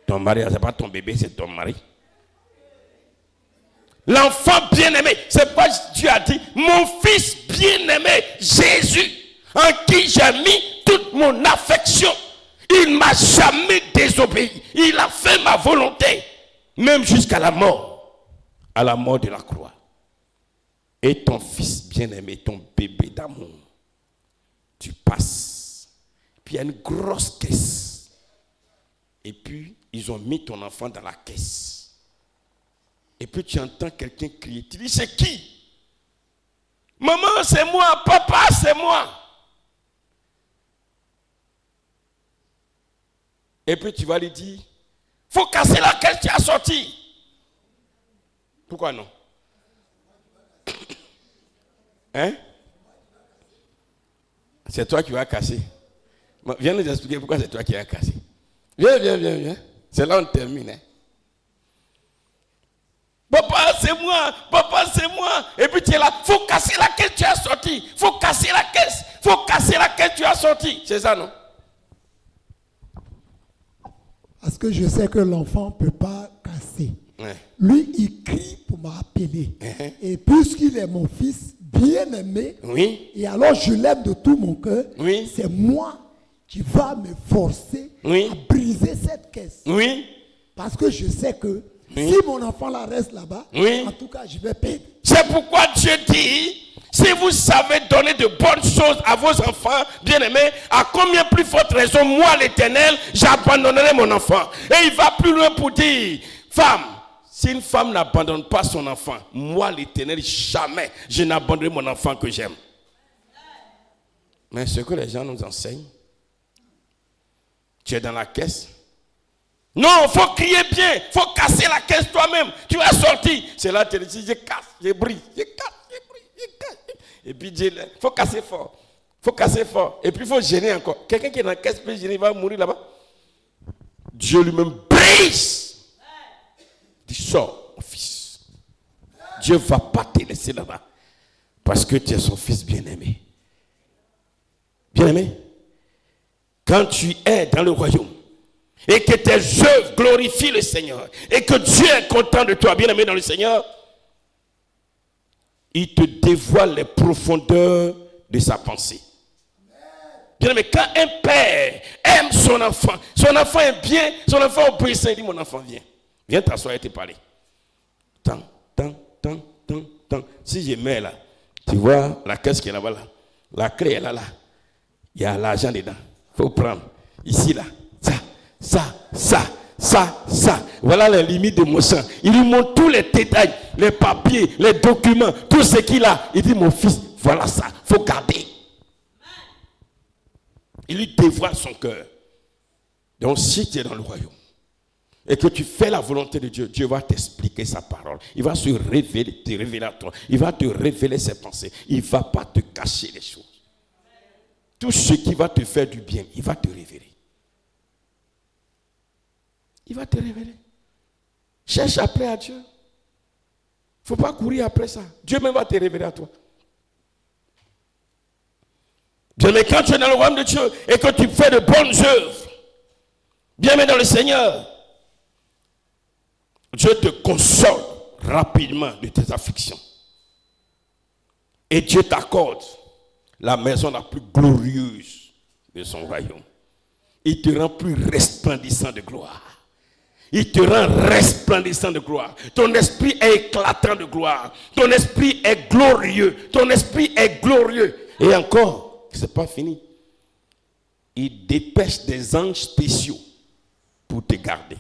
[SPEAKER 1] Ton mari, c'est pas ton bébé, c'est ton mari. L'enfant bien-aimé, c'est pas Dieu a dit, mon fils bien-aimé, Jésus, en qui j'ai mis toute mon affection. Il ne m'a jamais désobéi. Il a fait ma volonté, même jusqu'à la mort de la croix. Et ton fils bien-aimé, ton bébé d'amour, tu passes. Puis il y a une grosse caisse. Et puis, ils ont mis ton enfant dans la caisse. Et puis tu entends quelqu'un crier. Tu dis, c'est qui? Maman, c'est moi. Papa, c'est moi. Et puis tu vas lui dire, faut casser la caisse, tu as sorti. Pourquoi non? Hein? C'est toi qui vas casser. Viens nous expliquer pourquoi c'est toi qui vas casser. Viens. C'est là où on termine. Hein? Papa, c'est moi. Et puis tu es là, faut casser la caisse, tu as sorti. Faut casser la caisse, tu as sorti. C'est ça, non?
[SPEAKER 3] Parce que je sais que l'enfant ne peut pas casser.
[SPEAKER 1] Ouais.
[SPEAKER 3] Lui, il crie pour m'appeler. Et puisqu'il est mon fils bien-aimé,
[SPEAKER 1] oui.
[SPEAKER 3] Et alors je l'aime de tout mon cœur,
[SPEAKER 1] oui.
[SPEAKER 3] C'est moi qui va me forcer à briser cette caisse.
[SPEAKER 1] Oui.
[SPEAKER 3] Parce que je sais que si mon enfant là reste là-bas, en tout cas, je vais perdre.
[SPEAKER 1] C'est pourquoi Dieu dit, si vous savez donner de bonnes choses à vos enfants, bien-aimés, à combien plus forte raison, moi l'Éternel, j'abandonnerai mon enfant. Et il va plus loin pour dire, femme, si une femme n'abandonne pas son enfant, moi l'Éternel, jamais, je n'abandonnerai mon enfant que j'aime. Mais ce que les gens nous enseignent, tu es dans la caisse. Non, il faut crier bien, il faut casser la caisse toi-même. Tu vas sortir. C'est là que tu dis, je casse, je brise, je casse. Et puis Dieu, il faut casser fort. Et puis il faut gêner encore. Quelqu'un qui est dans la caisse peut gêner, il va mourir là-bas. Dieu lui-même brise. Il dit, sors, mon fils. Dieu ne va pas te laisser là-bas. Parce que tu es son fils bien-aimé. Bien-aimé, quand tu es dans le royaume, et que tes œuvres glorifient le Seigneur, et que Dieu est content de toi, bien-aimé dans le Seigneur, Il te dévoile les profondeurs de sa pensée. Bien, mais quand un père aime son enfant est bien, son enfant obéissant, il dit, mon enfant, viens t'asseoir et te parler. Tant. Si je mets là, tu vois la caisse qui est là-bas, là. La clé est là. Il y a l'argent dedans. Il faut prendre. Ici, là. Ça. Voilà les limites de mon sang. Il lui montre tous les détails, les papiers, les documents, tout ce qu'il a. Il dit, mon fils, voilà ça. Il faut garder. Il lui dévoile son cœur. Donc, si tu es dans le royaume et que tu fais la volonté de Dieu, Dieu va t'expliquer sa parole. Il va te révéler à toi. Il va te révéler ses pensées. Il ne va pas te cacher les choses. Tout ce qui va te faire du bien, il va te révéler. Il va te révéler. Cherche après à Dieu. Il ne faut pas courir après ça. Dieu même va te révéler à toi. Mais quand tu es dans le royaume de Dieu et que tu fais de bonnes œuvres, bien aimé dans le Seigneur, Dieu te console rapidement de tes afflictions. Et Dieu t'accorde la maison la plus glorieuse de son royaume. Il te rend plus resplendissant de gloire. Il te rend resplendissant de gloire. Ton esprit est éclatant de gloire. Ton esprit est glorieux. Ton esprit est glorieux. Et encore, ce n'est pas fini. Il dépêche des anges spéciaux pour te garder.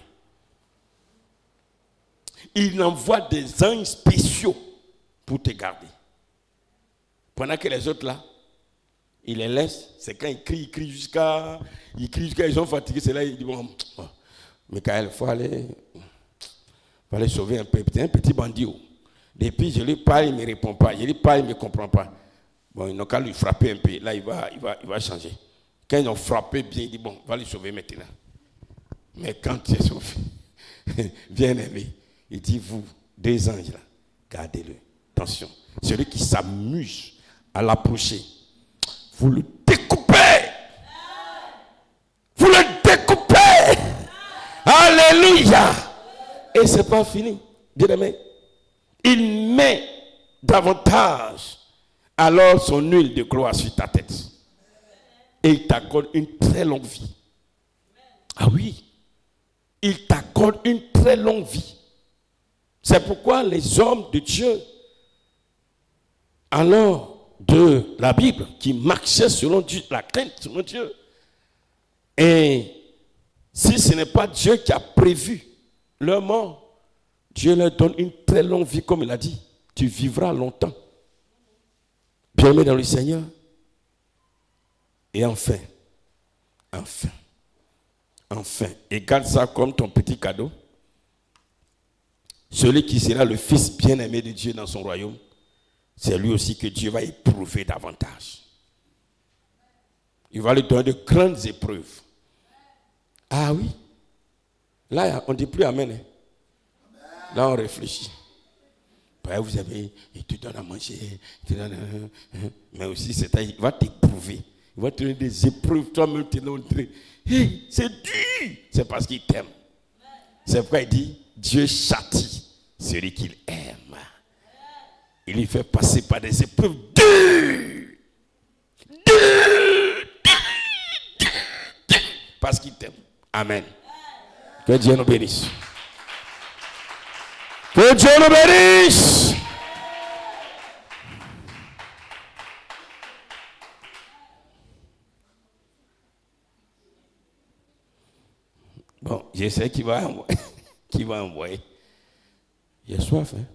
[SPEAKER 1] Il envoie des anges spéciaux pour te garder. Pendant que les autres là, il les laisse. C'est quand ils crient jusqu'à ils sont fatigués. C'est là, il dit, bon, Michael, il faut aller sauver un peu. C'est un petit bandit. Depuis, je lui parle, il ne me répond pas. Je lui parle, il ne me comprend pas. Bon, ils n'ont qu'à lui frapper un peu. Là, il va changer. Quand ils ont frappé bien, il dit, bon, va le sauver maintenant. Mais quand tu es sauvé, bien aimé, il dit, vous, deux anges là, gardez-le. Attention, celui qui s'amuse à l'approcher, vous le découpez. Vous le découpez. Alléluia. Et ce n'est pas fini, bien aimé. Il met davantage alors son huile de gloire sur ta tête. Et il t'accorde une très longue vie. Ah oui. Il t'accorde une très longue vie. C'est pourquoi les hommes de Dieu, alors de la Bible, qui marchaient selon Dieu, la crainte selon Dieu, et si ce n'est pas Dieu qui a prévu leur mort, Dieu leur donne une très longue vie, comme il a dit. Tu vivras longtemps. Bien-aimé dans le Seigneur. Et enfin, et garde ça comme ton petit cadeau. Celui qui sera le fils bien-aimé de Dieu dans son royaume, c'est lui aussi que Dieu va éprouver davantage. Il va lui donner de grandes épreuves. Ah oui. Là, on ne dit plus amen. Là, on réfléchit. Vous avez, il te donne à manger, mais aussi, il va t'éprouver. Il va te donner des épreuves, toi-même te montrer. Hey, c'est dur. C'est parce qu'il t'aime. C'est pourquoi il dit, Dieu châtie celui qu'il aime. Il lui fait passer par des épreuves dures. Parce qu'il t'aime. Amen. Que Dieu nous bénisse. Que Dieu nous bénisse. Bon, je sais qui va envoyer. J'ai soif. Hein?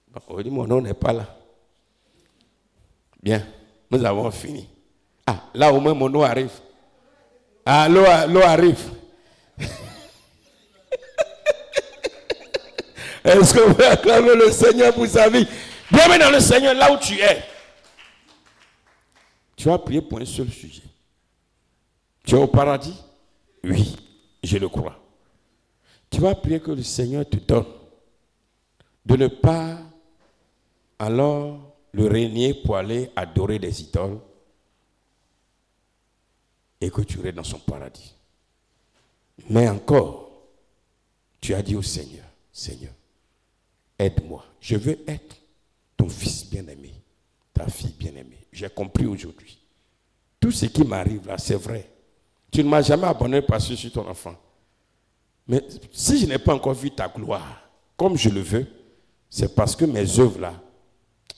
[SPEAKER 1] Bon, on dit mon nom n'est pas là. Bien, nous avons fini. Ah, là au moins mon nom arrive. Ah, l'eau arrive. Est-ce que vous acclamez le Seigneur pour sa vie? Bienvenue dans le Seigneur, là où tu es. Tu vas prier pour un seul sujet. Tu es au paradis? Oui, je le crois. Tu vas prier que le Seigneur te donne de ne pas alors le régner pour aller adorer des idoles et que tu restes dans son paradis. Mais encore, tu as dit au Seigneur, Seigneur, aide-moi. Je veux être ton fils bien-aimé, ta fille bien-aimée. J'ai compris aujourd'hui. Tout ce qui m'arrive là, c'est vrai. Tu ne m'as jamais abandonné parce que je suis ton enfant. Mais si je n'ai pas encore vu ta gloire, comme je le veux, c'est parce que mes œuvres là,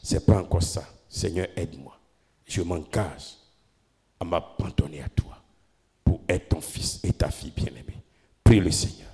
[SPEAKER 1] ce n'est pas encore ça. Seigneur, aide-moi. Je m'engage à m'abandonner à toi pour être ton fils et ta fille bien-aimée. Prie le Seigneur.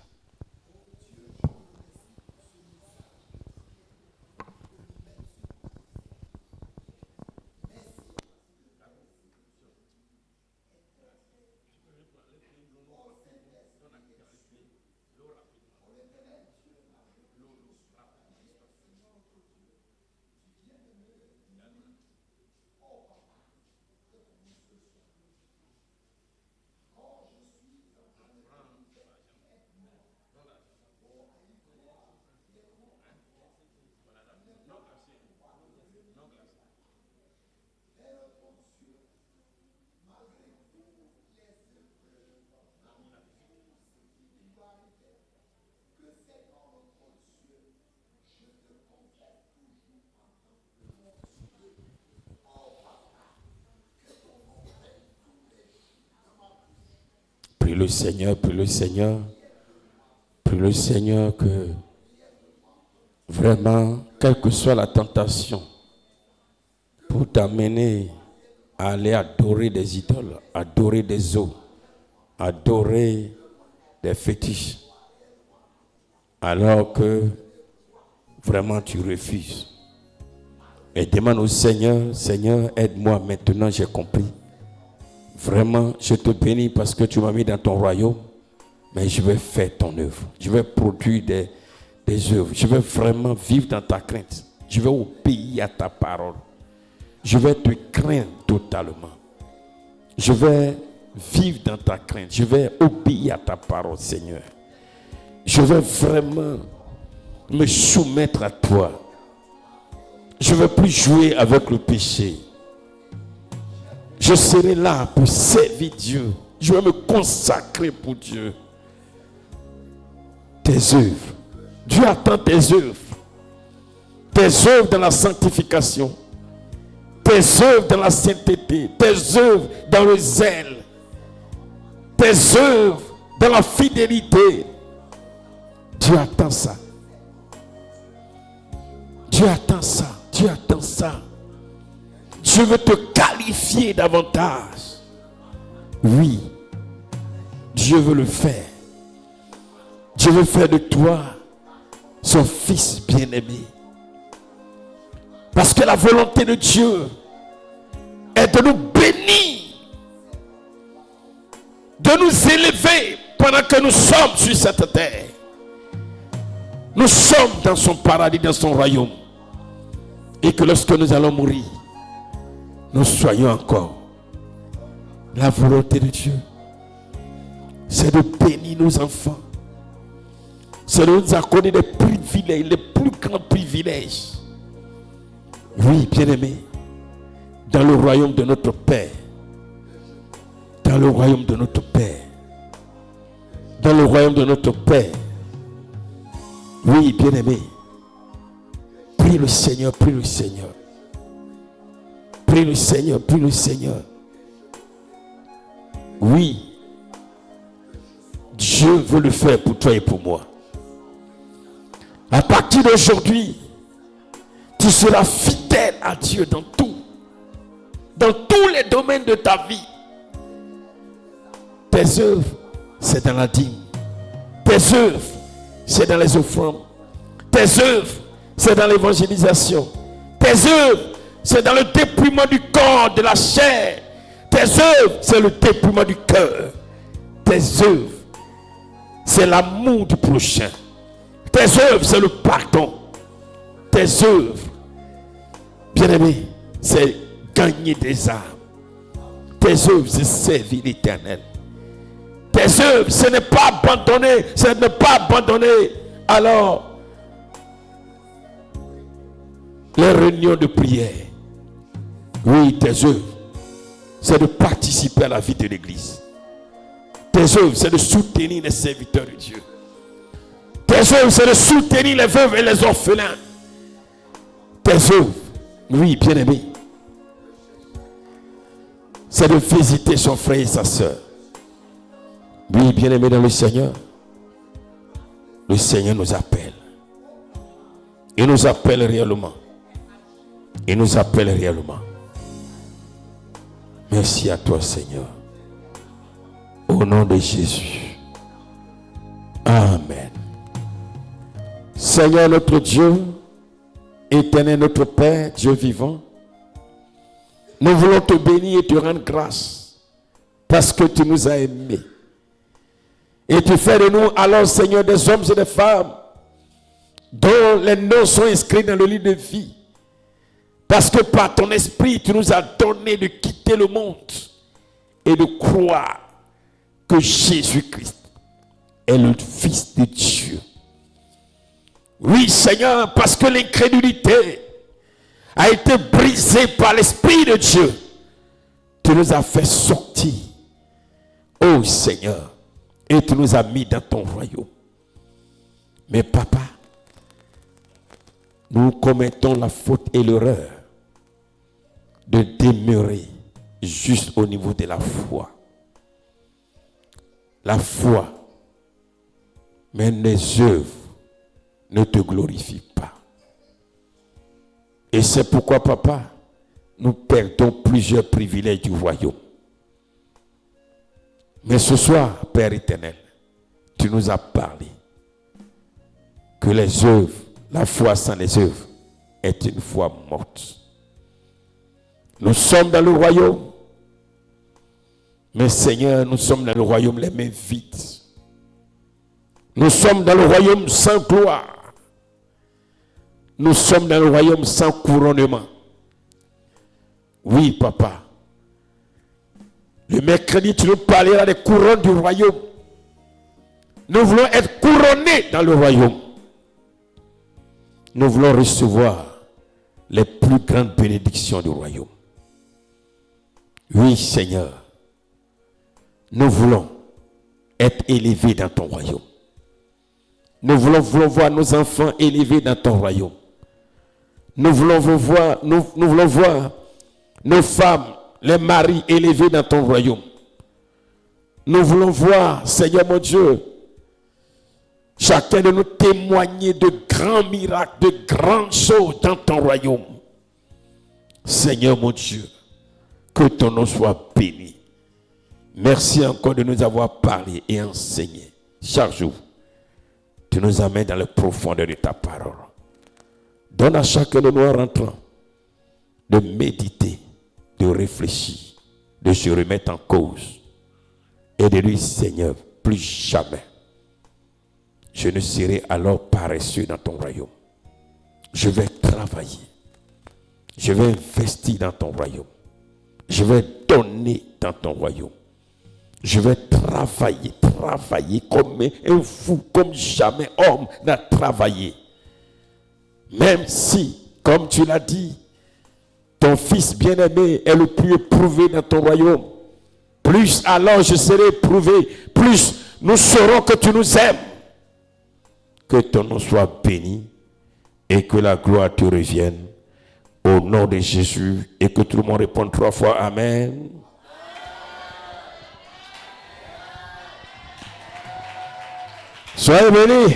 [SPEAKER 1] Prie le Seigneur, prie le Seigneur. Prie le Seigneur que vraiment, quelle que soit la tentation, pour t'amener à aller adorer des idoles, adorer des os, adorer des fétiches, alors que vraiment tu refuses. Et demande au Seigneur, Seigneur, aide-moi maintenant, j'ai compris. Vraiment, je te bénis parce que tu m'as mis dans ton royaume, mais je vais faire ton œuvre. Je vais produire des œuvres. Je vais vraiment vivre dans ta crainte. Je vais obéir à ta parole. Je vais te craindre totalement. Je vais vivre dans ta crainte. Je vais obéir à ta parole, Seigneur. Je vais vraiment me soumettre à toi. Je ne vais plus jouer avec le péché. Je serai là pour servir Dieu. Je vais me consacrer pour Dieu. Tes œuvres. Dieu attend tes œuvres. Tes œuvres dans la sanctification. Tes œuvres dans la sainteté. Tes œuvres dans le zèle. Tes œuvres dans la fidélité. Dieu attend ça. Dieu attend ça. Dieu attend ça. Je veux te qualifier davantage. Oui, Dieu veut le faire. Dieu veut faire de toi son fils bien-aimé. Parce que la volonté de Dieu est de nous bénir, de nous élever pendant que nous sommes sur cette terre. Nous sommes dans son paradis, dans son royaume. Et que lorsque nous allons mourir, nous soyons encore. La volonté de Dieu, c'est de bénir nos enfants. C'est de nous accorder des privilèges, les plus grands privilèges. Oui, bien-aimés, dans le royaume de notre Père. Dans le royaume de notre Père. Dans le royaume de notre Père. Oui, bien-aimés. Prie le Seigneur, prie le Seigneur. Prie le Seigneur, prie le Seigneur. Oui, Dieu veut le faire pour toi et pour moi. À partir d'aujourd'hui, tu seras fidèle à Dieu dans tout. Dans tous les domaines de ta vie. Tes œuvres, c'est dans la dîme. Tes œuvres, c'est dans les offrandes. Tes œuvres, c'est dans l'évangélisation. Tes œuvres, c'est dans le dépouillement du corps, de la chair. Tes œuvres, c'est le dépouillement du cœur. Tes œuvres, c'est l'amour du prochain. Tes œuvres, c'est le pardon. Tes œuvres, bien-aimé, c'est gagner des âmes. Tes œuvres, c'est servir l'Éternel. Tes œuvres, ce n'est pas abandonner, ce n'est pas abandonner. Alors, les réunions de prière. Oui, tes œuvres, c'est de participer à la vie de l'Église. Tes œuvres, c'est de soutenir les serviteurs de Dieu. Tes œuvres, c'est de soutenir les veuves et les orphelins. Tes œuvres, Oui, bien-aimé. C'est de visiter son frère et sa sœur. Oui, bien-aimé dans le Seigneur. Le Seigneur nous appelle. Il nous appelle réellement. Il nous appelle réellement. Merci à toi, Seigneur. Au nom de Jésus. Amen. Seigneur notre Dieu, éternel notre Père, Dieu vivant, nous voulons te bénir et te rendre grâce parce que tu nous as aimés. Et tu fais de nous alors, Seigneur, des hommes et des femmes dont les noms sont inscrits dans le livre de vie. Parce que par ton esprit, tu nous as donné de quitter le monde et de croire que Jésus-Christ est le Fils de Dieu. Oui, Seigneur, parce que l'incrédulité a été brisée par l'Esprit de Dieu. Tu nous as fait sortir, oh Seigneur, et tu nous as mis dans ton royaume. Mais papa, nous commettons la faute et l'erreur de demeurer juste au niveau de la foi. La foi, mais les œuvres ne te glorifient pas. Et c'est pourquoi, papa, nous perdons plusieurs privilèges du royaume. Mais ce soir, Père éternel, tu nous as parlé que les œuvres, la foi sans les œuvres, est une foi morte. Nous sommes dans le royaume, mais Seigneur, nous sommes dans le royaume les mains vides. Nous sommes dans le royaume sans gloire. Nous sommes dans le royaume sans couronnement. Oui, papa. Le mercredi, tu nous parleras des couronnes du royaume. Nous voulons être couronnés dans le royaume. Nous voulons recevoir les plus grandes bénédictions du royaume. Oui, Seigneur. Nous voulons être élevés dans ton royaume. Nous voulons voir nos enfants élevés dans ton royaume. Nous voulons voir nos femmes, les maris élevés dans ton royaume. Nous voulons voir, Seigneur mon Dieu, chacun de nous témoigner de grands miracles, de grandes choses dans ton royaume. Seigneur mon Dieu, que ton nom soit béni. Merci encore de nous avoir parlé et enseigné. Chaque jour, tu nous amènes dans le profondeur de ta parole. Donne à chacun de nous en rentrant de méditer, de réfléchir, de se remettre en cause et de dire, Seigneur, plus jamais je ne serai alors paresseux dans ton royaume. Je vais travailler. Je vais investir dans ton royaume. Je vais donner dans ton royaume. Je vais travailler comme un fou, comme jamais homme n'a travaillé. Même si, comme tu l'as dit, ton fils bien-aimé est le plus éprouvé dans ton royaume, plus alors je serai éprouvé, plus nous saurons que tu nous aimes. Que ton nom soit béni et que la gloire te revienne au nom de Jésus et que tout le monde réponde 3 fois Amen. Soyez bénis.